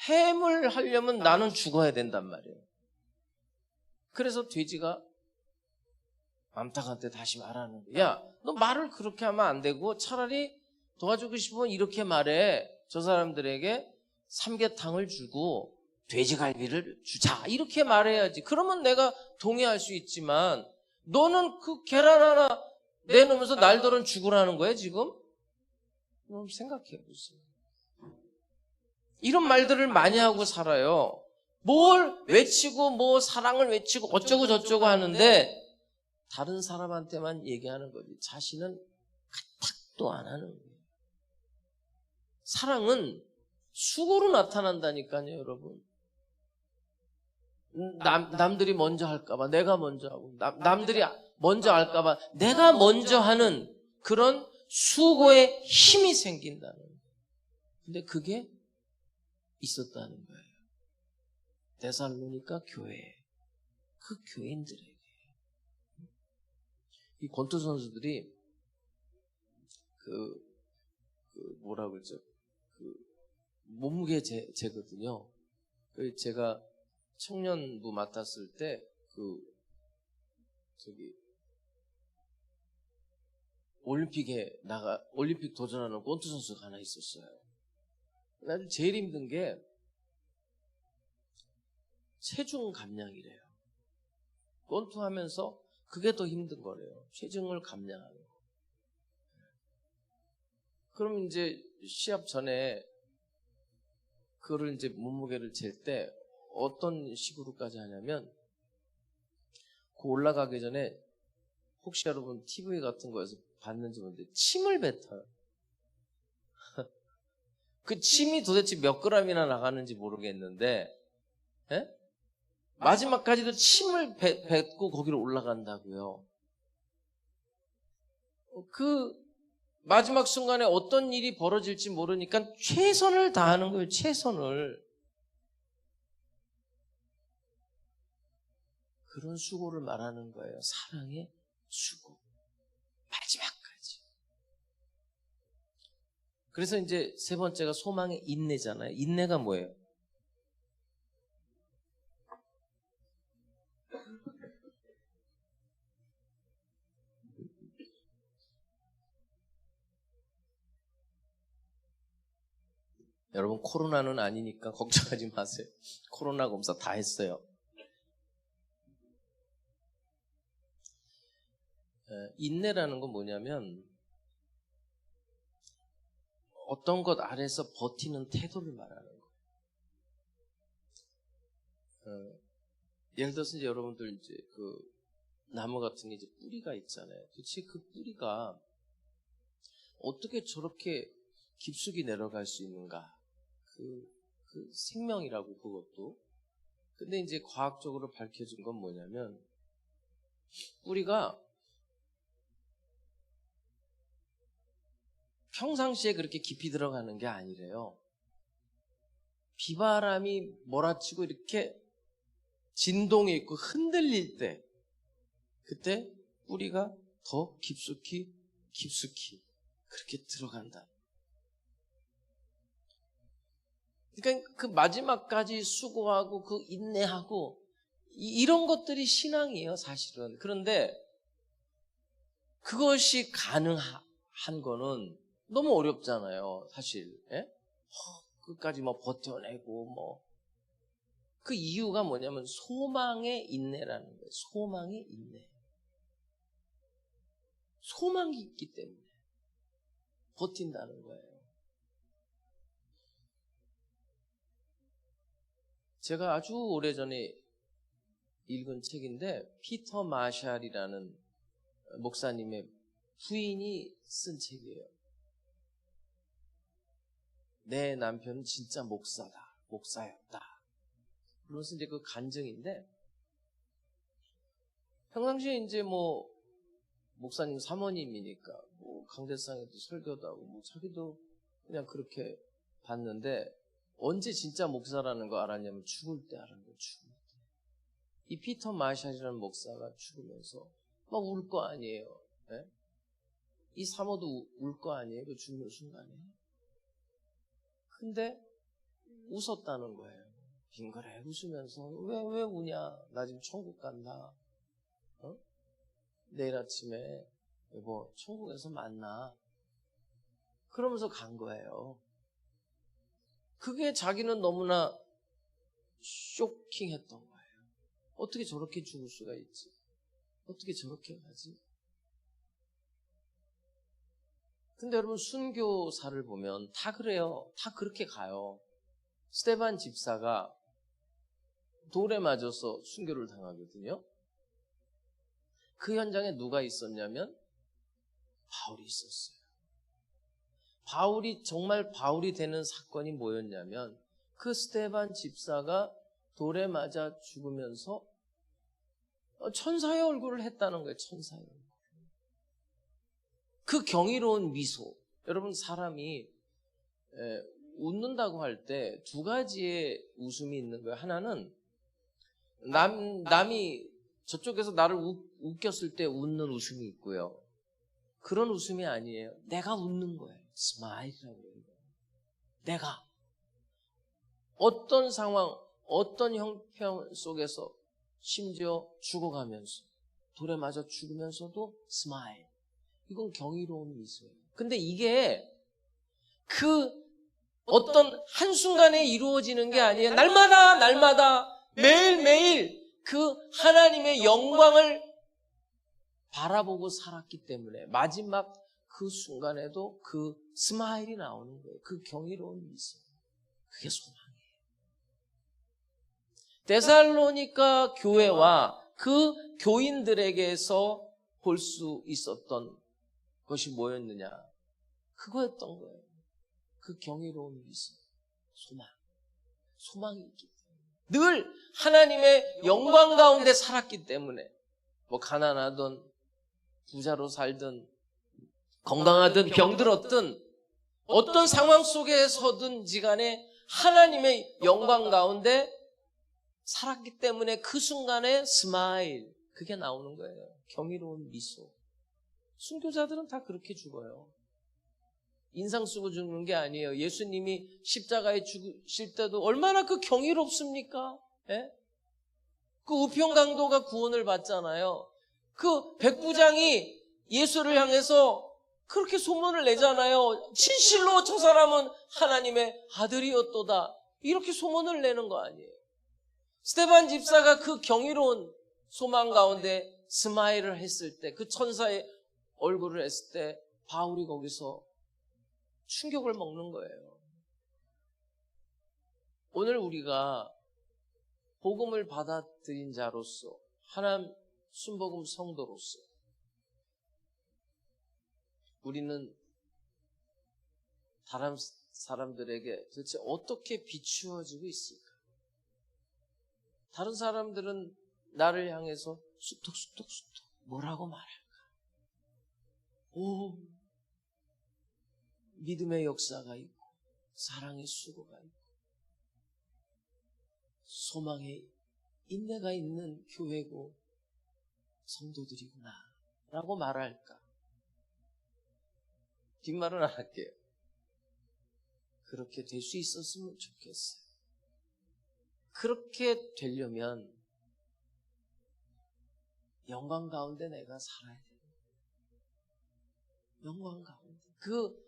[SPEAKER 2] 햄을 하려면 나는 죽어야 된단 말이에요. 그래서 돼지가 암탉한테 다시 말하는 거야. 야, 너 말을 그렇게 하면 안 되고 차라리 도와주고 싶으면 이렇게 말해. 저 사람들에게 삼계탕을 주고 돼지갈비를 주자. 이렇게 말해야지. 그러면 내가 동의할 수 있지만 너는 그 계란 하나 내놓으면서 날더러 죽으라는 거야 지금? 그럼 생각해 보세요. 이런 말들을 많이 하고 살아요. 뭘 외치고 뭐 사랑을 외치고 어쩌고 저쩌고 하는데 다른 사람한테만 얘기하는 거지 자신은 까딱도 안 하는 거예요. 사랑은 수고로 나타난다니까요, 여러분. 남들이 먼저 할까봐 내가 먼저 하고 남들이 먼저 할까봐 내가 먼저 하는 그런 수고의 힘이 생긴다는 거예요. 근데 그게 있었다는 거예요. 데살로니가 교회, 그 교인들에게 이 권투 선수들이 뭐라 그러죠? 몸무게 재거든요. 제가 청년부 맡았을 때 올림픽 도전하는 권투 선수가 하나 있었어요. 아주 제일 힘든 게 체중 감량이래요. 권투 하면서 그게 더 힘든 거래요. 체중을 감량하는 거. 그럼 이제 시합 전에 그거를 이제 몸무게를 잴 때 어떤 식으로까지 하냐면 그 올라가기 전에 혹시 여러분 TV 같은 거에서 봤는지 모르는데 침을 뱉어요. 그 침이 도대체 몇 그램이나 나가는지 모르겠는데 예? 마지막까지도 침을 뱉고 거기로 올라간다고요. 그 마지막 순간에 어떤 일이 벌어질지 모르니까 최선을 다하는 거예요. 최선을. 그런 수고를 말하는 거예요. 사랑의 수고. 마지막까지. 그래서 이제 세 번째가 소망의 인내잖아요. 인내가 뭐예요? 여러분 코로나는 아니니까 걱정하지 마세요. 코로나 검사 다 했어요. 인내라는 건 뭐냐면 어떤 것 아래서 버티는 태도를 말하는 거예요. 예를 들어서 이제 여러분들 이제 그 나무 같은 게 이제 뿌리가 있잖아요. 도대체 그 뿌리가 어떻게 저렇게 깊숙이 내려갈 수 있는가? 그 생명이라고 그것도. 근데 이제 과학적으로 밝혀진 건 뭐냐면 뿌리가 평상시에 그렇게 깊이 들어가는 게 아니래요. 비바람이 몰아치고 이렇게 진동이 있고 흔들릴 때 그때 뿌리가 더 깊숙이 그렇게 들어간다. 그러니까 그 마지막까지 수고하고 그 인내하고 이런 것들이 신앙이에요, 사실은. 그런데 그것이 가능한 거는 너무 어렵잖아요, 사실. 예? 끝까지 뭐 버텨내고 뭐. 그 이유가 뭐냐면 소망의 인내라는 거예요. 소망의 인내. 소망이 있기 때문에 버틴다는 거예요. 제가 아주 오래전에 읽은 책인데 피터 마샬이라는 목사님의 부인이 쓴 책이에요. 내 남편은 진짜 목사였다. 그러면서 이제 그 간증인데 평상시에 이제 뭐 목사님 사모님이니까 뭐 강대상에도 설교도 하고 뭐 자기도 그냥 그렇게 봤는데 언제 진짜 목사라는 거 알았냐면 죽을 때 알았는 거예요. 죽을 때. 이 피터 마샬이라는 목사가 죽으면서 막 울 거 아니에요. 네? 이 사모도 울 거 아니에요. 그 죽는 순간에. 근데 웃었다는 거예요. 빙그레 웃으면서 왜 우냐? 나 지금 천국 간다. 어? 내일 아침에 여보 천국에서 만나. 그러면서 간 거예요. 그게 자기는 너무나 쇼킹했던 거예요. 어떻게 저렇게 죽을 수가 있지? 어떻게 저렇게 가지? 근데 여러분 순교사를 보면 다 그래요. 다 그렇게 가요. 스테반 집사가 돌에 맞아서 순교를 당하거든요. 그 현장에 누가 있었냐면 바울이 있었어요. 정말 바울이 되는 사건이 뭐였냐면 그 스테반 집사가 돌에 맞아 죽으면서 천사의 얼굴을 했다는 거예요. 천사의 얼굴. 그 경이로운 미소. 여러분 사람이 웃는다고 할 때 두 가지의 웃음이 있는 거예요. 하나는 남이 저쪽에서 나를 웃겼을 때 웃는 웃음이 있고요. 그런 웃음이 아니에요. 내가 웃는 거예요. 스마일이라고 그러는 거예요. 내가 어떤 상황, 어떤 형편 속에서 심지어 죽어가면서 돌에 맞아 죽으면서도 스마일. 이건 경이로운 미소예요. 근데 이게 그 어떤 한순간에 이루어지는 게 아니에요. 날마다 매일매일 그 하나님의 영광을 바라보고 살았기 때문에 마지막 그 순간에도 그 스마일이 나오는 거예요. 그 경이로운 미소. 그게 소망이에요. 데살로니가 교회와 그 교인들에게서 볼 수 있었던 것이 뭐였느냐? 그거였던 거예요. 그 경이로운 미소, 소망이 있기 때문에. 늘 하나님의 영광 가운데 살았기 때문에 뭐 가난하든 부자로 살든 건강하든 병들었든 어떤 상황 속에서든지 간에 하나님의 영광 가운데 살았기 때문에 그 순간에 스마일, 그게 나오는 거예요. 경이로운 미소. 순교자들은 다 그렇게 죽어요. 인상 쓰고 죽는 게 아니에요. 예수님이 십자가에 죽으실 때도 얼마나 그 경이롭습니까? 예? 그 우평강도가 구원을 받잖아요. 그 백부장이 예수를 향해서 그렇게 소문을 내잖아요. 진실로 저 사람은 하나님의 아들이었도다. 이렇게 소문을 내는 거 아니에요. 스데반 집사가 그 경이로운 소망 가운데 스마일을 했을 때, 그 천사의 얼굴을 했을 때 바울이 거기서 충격을 먹는 거예요. 오늘 우리가 복음을 받아들인 자로서, 하나님 순복음 성도로서 우리는 다른 사람들에게 도대체 어떻게 비추어지고 있을까? 다른 사람들은 나를 향해서 쑥덕쑥덕 뭐라고 말할까? 오, 믿음의 역사가 있고 사랑의 수고가 있고 소망의 인내가 있는 교회고 성도들이구나 라고 말할까? 뒷말은 안 할게요. 그렇게 될 수 있었으면 좋겠어요. 그렇게 되려면 영광 가운데 내가 살아야 돼요. 영광 가운데. 그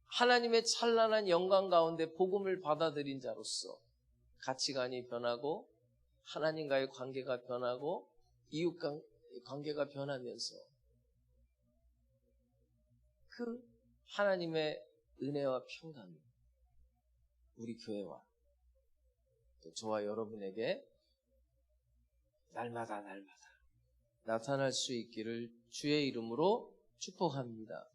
[SPEAKER 2] 하나님의 찬란한 영광 가운데 복음을 받아들인 자로서 가치관이 변하고 하나님과의 관계가 변하고 이웃 관계가 변하면서 그 하나님의 은혜와 평강이 우리 교회와 또 저와 여러분에게 날마다 나타날 수 있기를 주의 이름으로 축복합니다.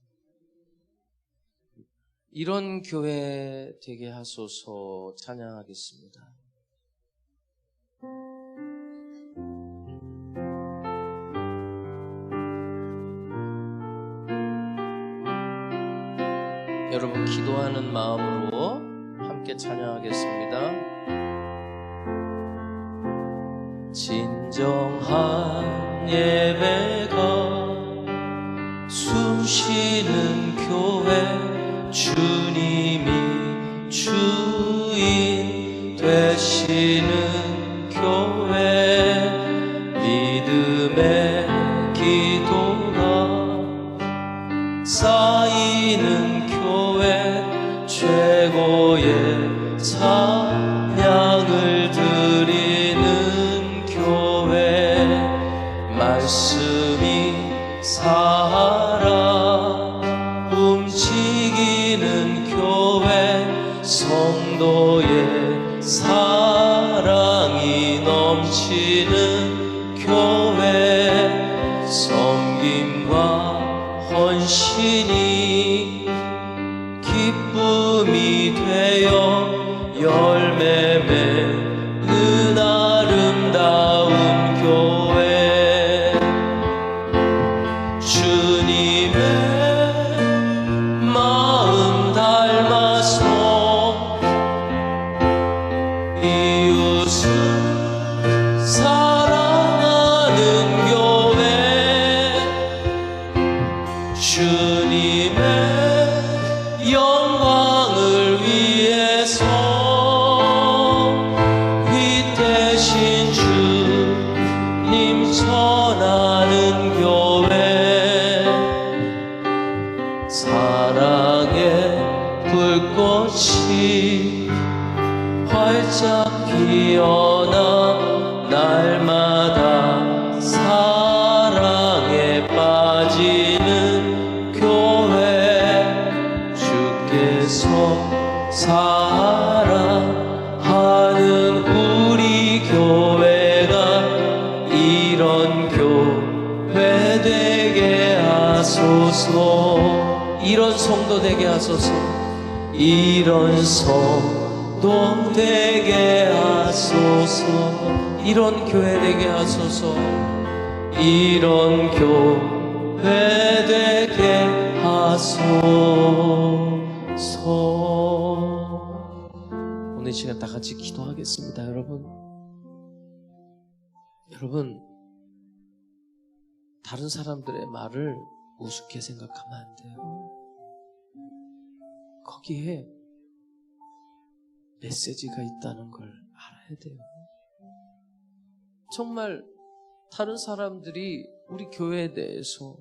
[SPEAKER 2] 이런 교회 되게 하소서. 찬양하겠습니다. 여러분 기도하는 마음으로 함께 찬양하겠습니다. 진정한 예배가 숨쉬는 교회, 주님이 주인 되시는 교회, 믿음의 기도가 쌓이는 교회, 최고의 찬양을 드리는 교회, 말씀이 살아 움직이는 교회, 성도의 사랑이 넘치는 교회, 섬김과 헌신이 기쁨이 되어 열매 맺는 아름다운 교회, 주님의 마음 닮아서 이웃을 사랑하는 교회, 주님의 영광을 위해서 이 대신 주님 전하는 교회, 활짝 피어나 날마다 사랑에 빠지는 교회, 주께서 사랑하는 우리 교회가 이런 교회 되게 하소서. 이런 성도 되게 하소서. 이런 성도 되게 하소서. 이런 교회 되게 하소서. 이런 교회 되게 하소서. 오늘 시간 다 같이 기도하겠습니다. 여러분 다른 사람들의 말을 우습게 생각하면 안 돼요. 거기에 메시지가 있다는 걸 알아야 돼요. 정말 다른 사람들이 우리 교회에 대해서,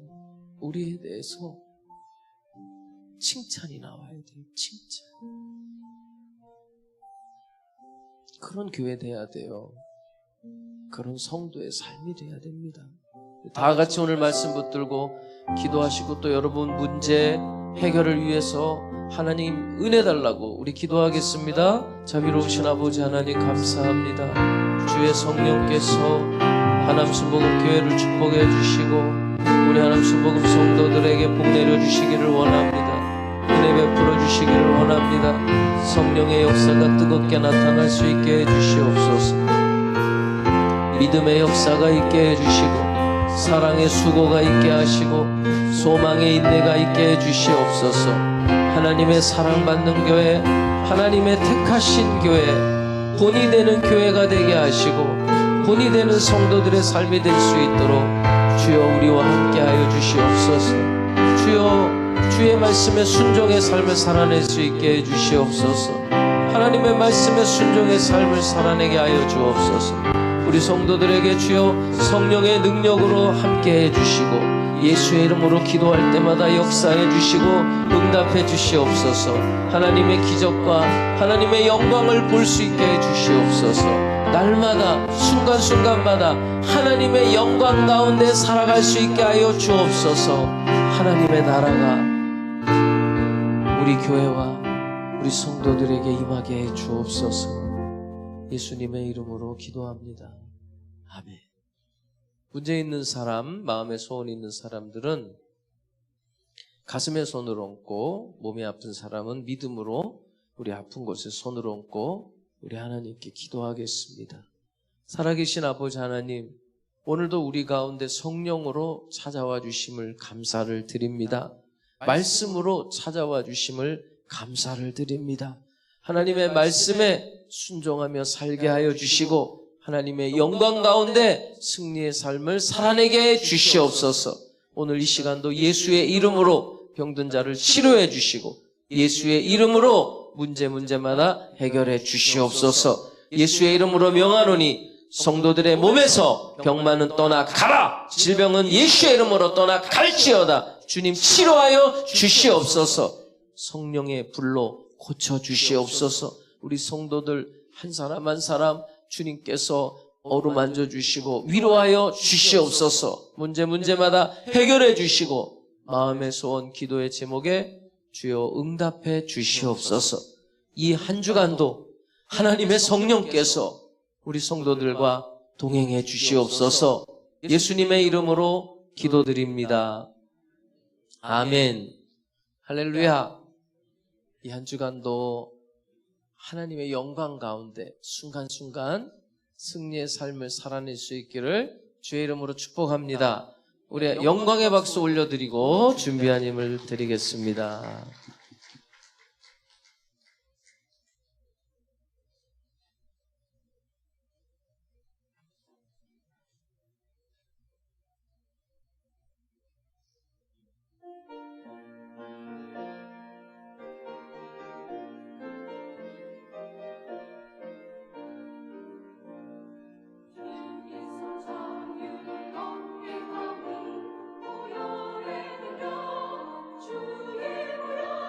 [SPEAKER 2] 우리에 대해서 칭찬이 나와야 돼요. 칭찬. 그런 교회 돼야 돼요. 그런 성도의 삶이 돼야 됩니다. 다 같이 오늘 말씀 붙들고 기도하시고, 또 여러분 문제 해결을 위해서 하나님 은혜 달라고 우리 기도하겠습니다. 자비로우신 아버지 하나님 감사합니다. 주의 성령께서 하남순복음 교회를 축복해 주시고 우리 하남순복음 성도들에게 복 내려 주시기를 원합니다. 은혜 베풀어 주시기를 원합니다. 성령의 역사가 뜨겁게 나타날 수 있게 해 주시옵소서. 믿음의 역사가 있게 해 주시고 사랑의 수고가 있게 하시고 소망의 인내가 있게 해 주시옵소서. 하나님의 사랑받는 교회, 하나님의 택하신 교회, 본이 되는 교회가 되게 하시고 본이 되는 성도들의 삶이 될 수 있도록 주여 우리와 함께하여 주시옵소서. 주여 주의 말씀에 순종의 삶을 살아낼 수 있게 해 주시옵소서. 하나님의 말씀에 순종의 삶을 살아내게 하여 주옵소서. 우리 성도들에게 주여 성령의 능력으로 함께해 주시고 예수의 이름으로 기도할 때마다 역사해 주시고 응답해 주시옵소서. 하나님의 기적과 하나님의 영광을 볼 수 있게 해 주시옵소서. 날마다 순간순간마다 하나님의 영광 가운데 살아갈 수 있게 하여 주옵소서. 하나님의 나라가 우리 교회와 우리 성도들에게 임하게 해 주옵소서. 예수님의 이름으로 기도합니다. 아멘. 문제 있는 사람, 마음에 소원이 있는 사람들은 가슴에 손을 얹고, 몸이 아픈 사람은 믿음으로 우리 아픈 곳에 손을 얹고 우리 하나님께 기도하겠습니다. 살아계신 아버지 하나님, 오늘도 우리 가운데 성령으로 찾아와 주심을 감사를 드립니다. 말씀으로 찾아와 주심을 감사를 드립니다. 하나님의 말씀에 순종하며 살게 하여 주시고 하나님의 영광 가운데 승리의 삶을 살아내게 해 주시옵소서. 오늘 이 시간도 예수의 이름으로 병든 자를 치료해 주시고 예수의 이름으로 문제마다 해결해 주시옵소서. 예수의 이름으로 명하노니 성도들의 몸에서 병만은 떠나가라. 질병은 예수의 이름으로 떠나갈지어다. 주님 치료하여 주시옵소서. 성령의 불로 고쳐 주시옵소서. 우리 성도들 한 사람 한 사람 주님께서 어루만져 주시고 위로하여 주시옵소서. 문제마다 해결해 주시고 마음의 소원 기도의 제목에 주여 응답해 주시옵소서. 이 한 주간도 하나님의 성령께서 우리 성도들과 동행해 주시옵소서. 예수님의 이름으로 기도드립니다. 아멘. 할렐루야. 이 한 주간도 하나님의 영광 가운데 순간순간 승리의 삶을 살아낼 수 있기를 주의 이름으로 축복합니다. 우리 영광의 박수 올려드리고 준비한 힘을 드리겠습니다.
[SPEAKER 4] 주의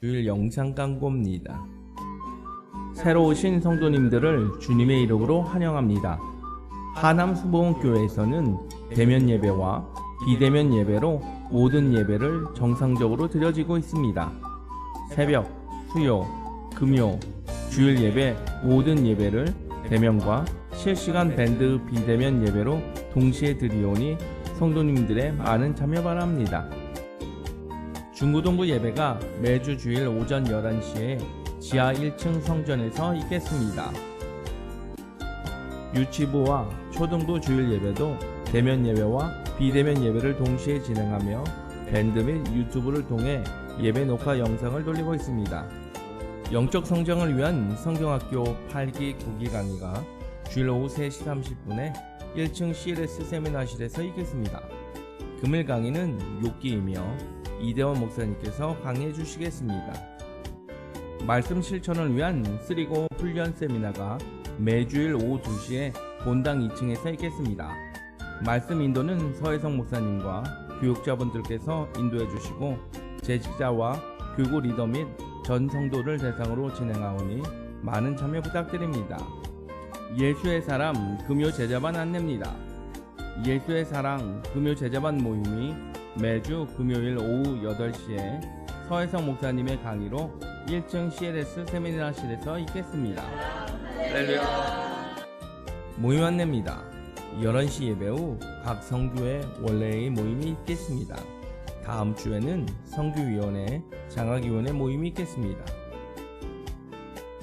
[SPEAKER 4] 주일 영상 광고입니다. 새로 오신 성도님들을 주님의 이름으로 환영합니다. 하남 수보원교회에서는 대면 예배와 비대면 예배로 모든 예배를 정상적으로 드려지고 있습니다. 새벽, 수요, 금요, 주일 예배 모든 예배를 대면과 실시간 밴드 비대면 예배로 동시에 드리오니 성도님들의 많은 참여 바랍니다. 중구동부 예배가 매주 주일 오전 11시에 지하 1층 성전에서 있겠습니다. 유치부와 초등부 주일 예배도 대면 예배와 비대면 예배를 동시에 진행하며 밴드 및 유튜브를 통해 예배 녹화 영상을 돌리고 있습니다. 영적 성장을 위한 성경학교 8기 9기 강의가 주일 오후 3시 30분에 1층 CLS 세미나실에서 있겠습니다. 금일 강의는 6기이며 이대원 목사님께서 강의해 주시겠습니다. 말씀 실천을 위한 3고 훈련 세미나가 매주일 오후 2시에 본당 2층에서 있겠습니다. 말씀 인도는 서혜성 목사님과 교육자분들께서 인도해 주시고 재직자와 교구 리더 및 전 성도를 대상으로 진행하오니 많은 참여 부탁드립니다. 예수의 사람 금요 제자반 안내입니다. 예수의 사랑 금요 제자반 모임이 매주 금요일 오후 8시에 서혜성 목사님의 강의로 1층 CLS 세미나실에서 있겠습니다. 할렐루야. 모임 안내입니다. 11시 예배 후 각 성교회 원래의 모임이 있겠습니다. 다음 주에는 성교위원회, 장학위원회 모임이 있겠습니다.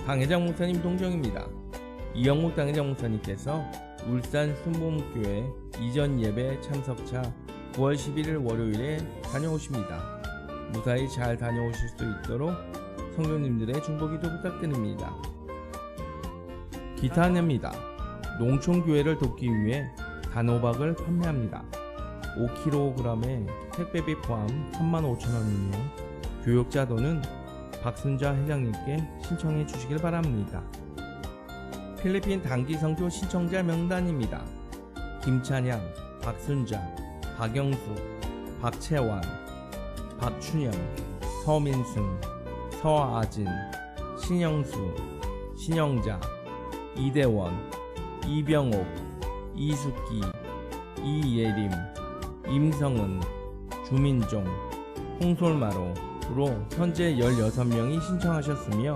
[SPEAKER 4] 당회장 목사님 동정입니다. 이영묵 당회장 목사님께서 울산 순복음교회 이전 예배 참석차 9월 11일 월요일에 다녀오십니다. 무사히 잘 다녀오실 수 있도록 성도님들의 중보기도 부탁드립니다. 기타 안내입니다. 농촌교회를 돕기 위해 단호박을 판매합니다. 5kg에 택배비 포함 35,000원이며 교육자도는 박순자 회장님께 신청해 주시길 바랍니다. 필리핀 단기 선교 신청자 명단입니다. 김찬양, 박순자, 박영수, 박채환, 박춘영, 서민승, 서아진, 신영수, 신영자, 이대원, 이병옥, 이숙기, 이예림, 임성은, 주민종, 홍솔마로로 현재 16명이 신청하셨으며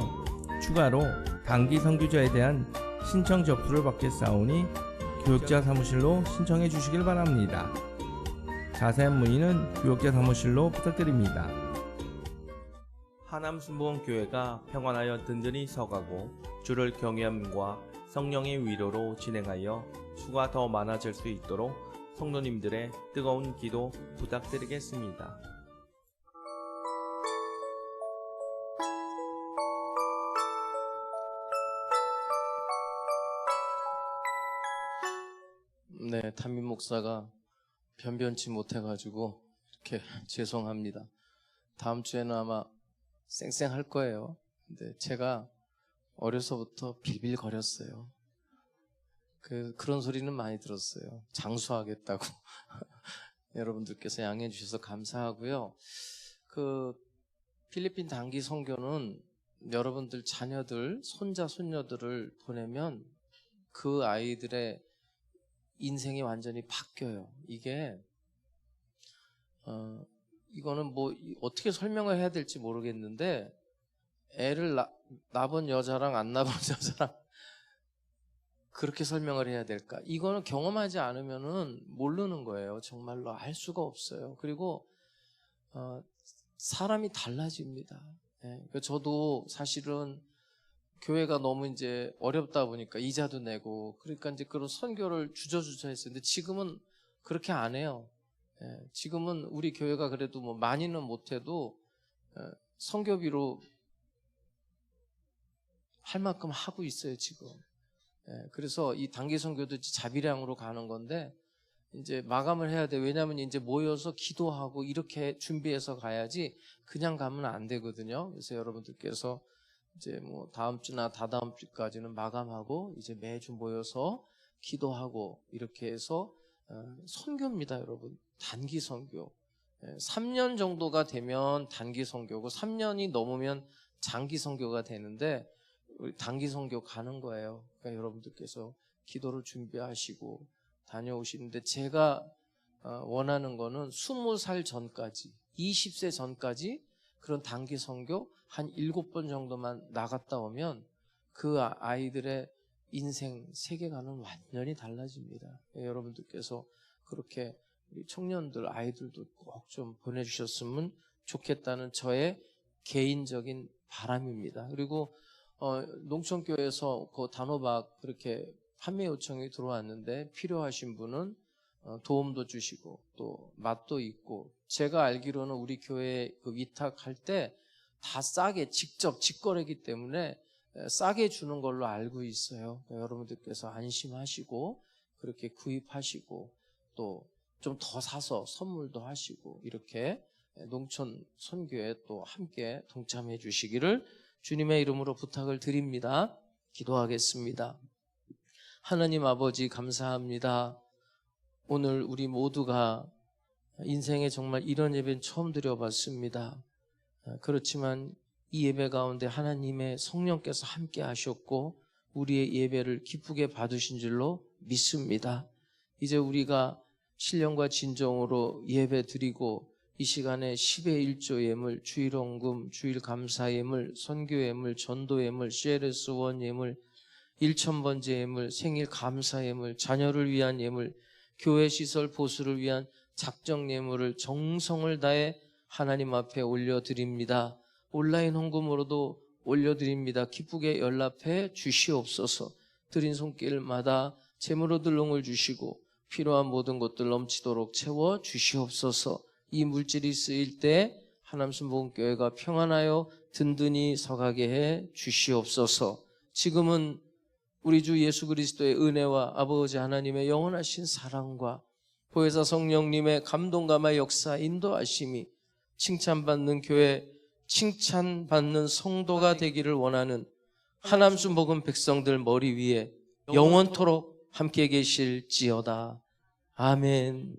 [SPEAKER 4] 추가로 단기 선교자에 대한 신청 접수를 받겠사오니 교육자 사무실로 신청해 주시길 바랍니다. 자세한 문의는 교육자 사무실로 부탁드립니다. 하남순복음교회가 평안하여 든든히 서가고 주를 경외함과 성령의 위로로 진행하여 수가 더 많아질 수 있도록 성도님들의 뜨거운 기도 부탁드리겠습니다.
[SPEAKER 2] 네, 담임 목사가 변변치 못해가지고 이렇게 죄송합니다. 다음 주에는 아마 쌩쌩할 거예요. 근데 제가 어려서부터 빌빌거렸어요. 그런 소리는 많이 들었어요. 장수하겠다고. 여러분들께서 양해해 주셔서 감사하고요. 필리핀 단기 선교는 여러분들 자녀들, 손자, 손녀들을 보내면 그 아이들의 인생이 완전히 바뀌어요. 이거는 뭐 어떻게 설명을 해야 될지 모르겠는데 애를 낳은 여자랑 안 낳은 여자랑 그렇게 설명을 해야 될까? 이거는 경험하지 않으면은 모르는 거예요. 정말로 알 수가 없어요. 그리고 사람이 달라집니다. 저도 사실은 교회가 너무 이제 어렵다 보니까 이자도 내고 그러니까 이제 그런 선교를 주저주저 했어요. 근데 지금은 그렇게 안 해요. 지금은 우리 교회가 그래도 뭐 많이는 못해도 선교비로 할 만큼 하고 있어요, 지금. 그래서 이 단기 선교도 자비량으로 가는 건데 이제 마감을 해야 돼. 왜냐하면 이제 모여서 기도하고 이렇게 준비해서 가야지 그냥 가면 안 되거든요. 그래서 여러분들께서 이제 뭐 다음 주나 다다음 주까지는 마감하고 이제 매주 모여서 기도하고 이렇게 해서 선교입니다, 여러분. 단기 선교. 3년 정도가 되면 단기 선교고 3년이 넘으면 장기 선교가 되는데 우리 단기 선교 가는 거예요. 그러니까 여러분들께서 기도를 준비하시고 다녀오시는데 제가 원하는 거는 20살 전까지, 20세 전까지 그런 단기 선교 한 7번 정도만 나갔다 오면 그 아이들의 인생 세계관은 완전히 달라집니다. 여러분들께서 그렇게 우리 청년들, 아이들도 꼭 좀 보내주셨으면 좋겠다는 저의 개인적인 바람입니다. 그리고 농촌교회에서 그 단호박 그렇게 판매 요청이 들어왔는데 필요하신 분은 도움도 주시고 또 맛도 있고, 제가 알기로는 우리 교회 그 위탁할 때 다 싸게 직접 직거래기 때문에 싸게 주는 걸로 알고 있어요. 여러분들께서 안심하시고 그렇게 구입하시고 또 좀 더 사서 선물도 하시고 이렇게 농촌 선교에 또 함께 동참해 주시기를 주님의 이름으로 부탁을 드립니다. 기도하겠습니다. 하나님 아버지 감사합니다. 오늘 우리 모두가 인생에 정말 이런 예배는 처음 드려봤습니다. 그렇지만 이 예배 가운데 하나님의 성령께서 함께 하셨고 우리의 예배를 기쁘게 받으신 줄로 믿습니다. 이제 우리가 신령과 진정으로 예배 드리고 이 시간에 10의 1조 예물, 주일 헌금, 주일 감사 예물, 선교 예물, 전도 예물, CLS 원 예물, 1000번째 예물, 생일 감사 예물, 자녀를 위한 예물, 교회 시설 보수를 위한 작정 예물을 정성을 다해 하나님 앞에 올려드립니다. 온라인 헌금으로도 올려드립니다. 기쁘게 연락해 주시옵소서. 드린 손길마다 재물로 들롱을 주시고 필요한 모든 것들 넘치도록 채워 주시옵소서. 이 물질이 쓰일 때 하남 순복음교회가 평안하여 든든히 서가게 해 주시옵소서. 지금은 우리 주 예수 그리스도의 은혜와 아버지 하나님의 영원하신 사랑과 보혜사 성령님의 감동감화 역사 인도하심이 칭찬받는 교회, 칭찬받는 성도가 되기를 원하는 하남 순복음 백성들 머리 위에 영원토록 함께 계실지어다. 아멘.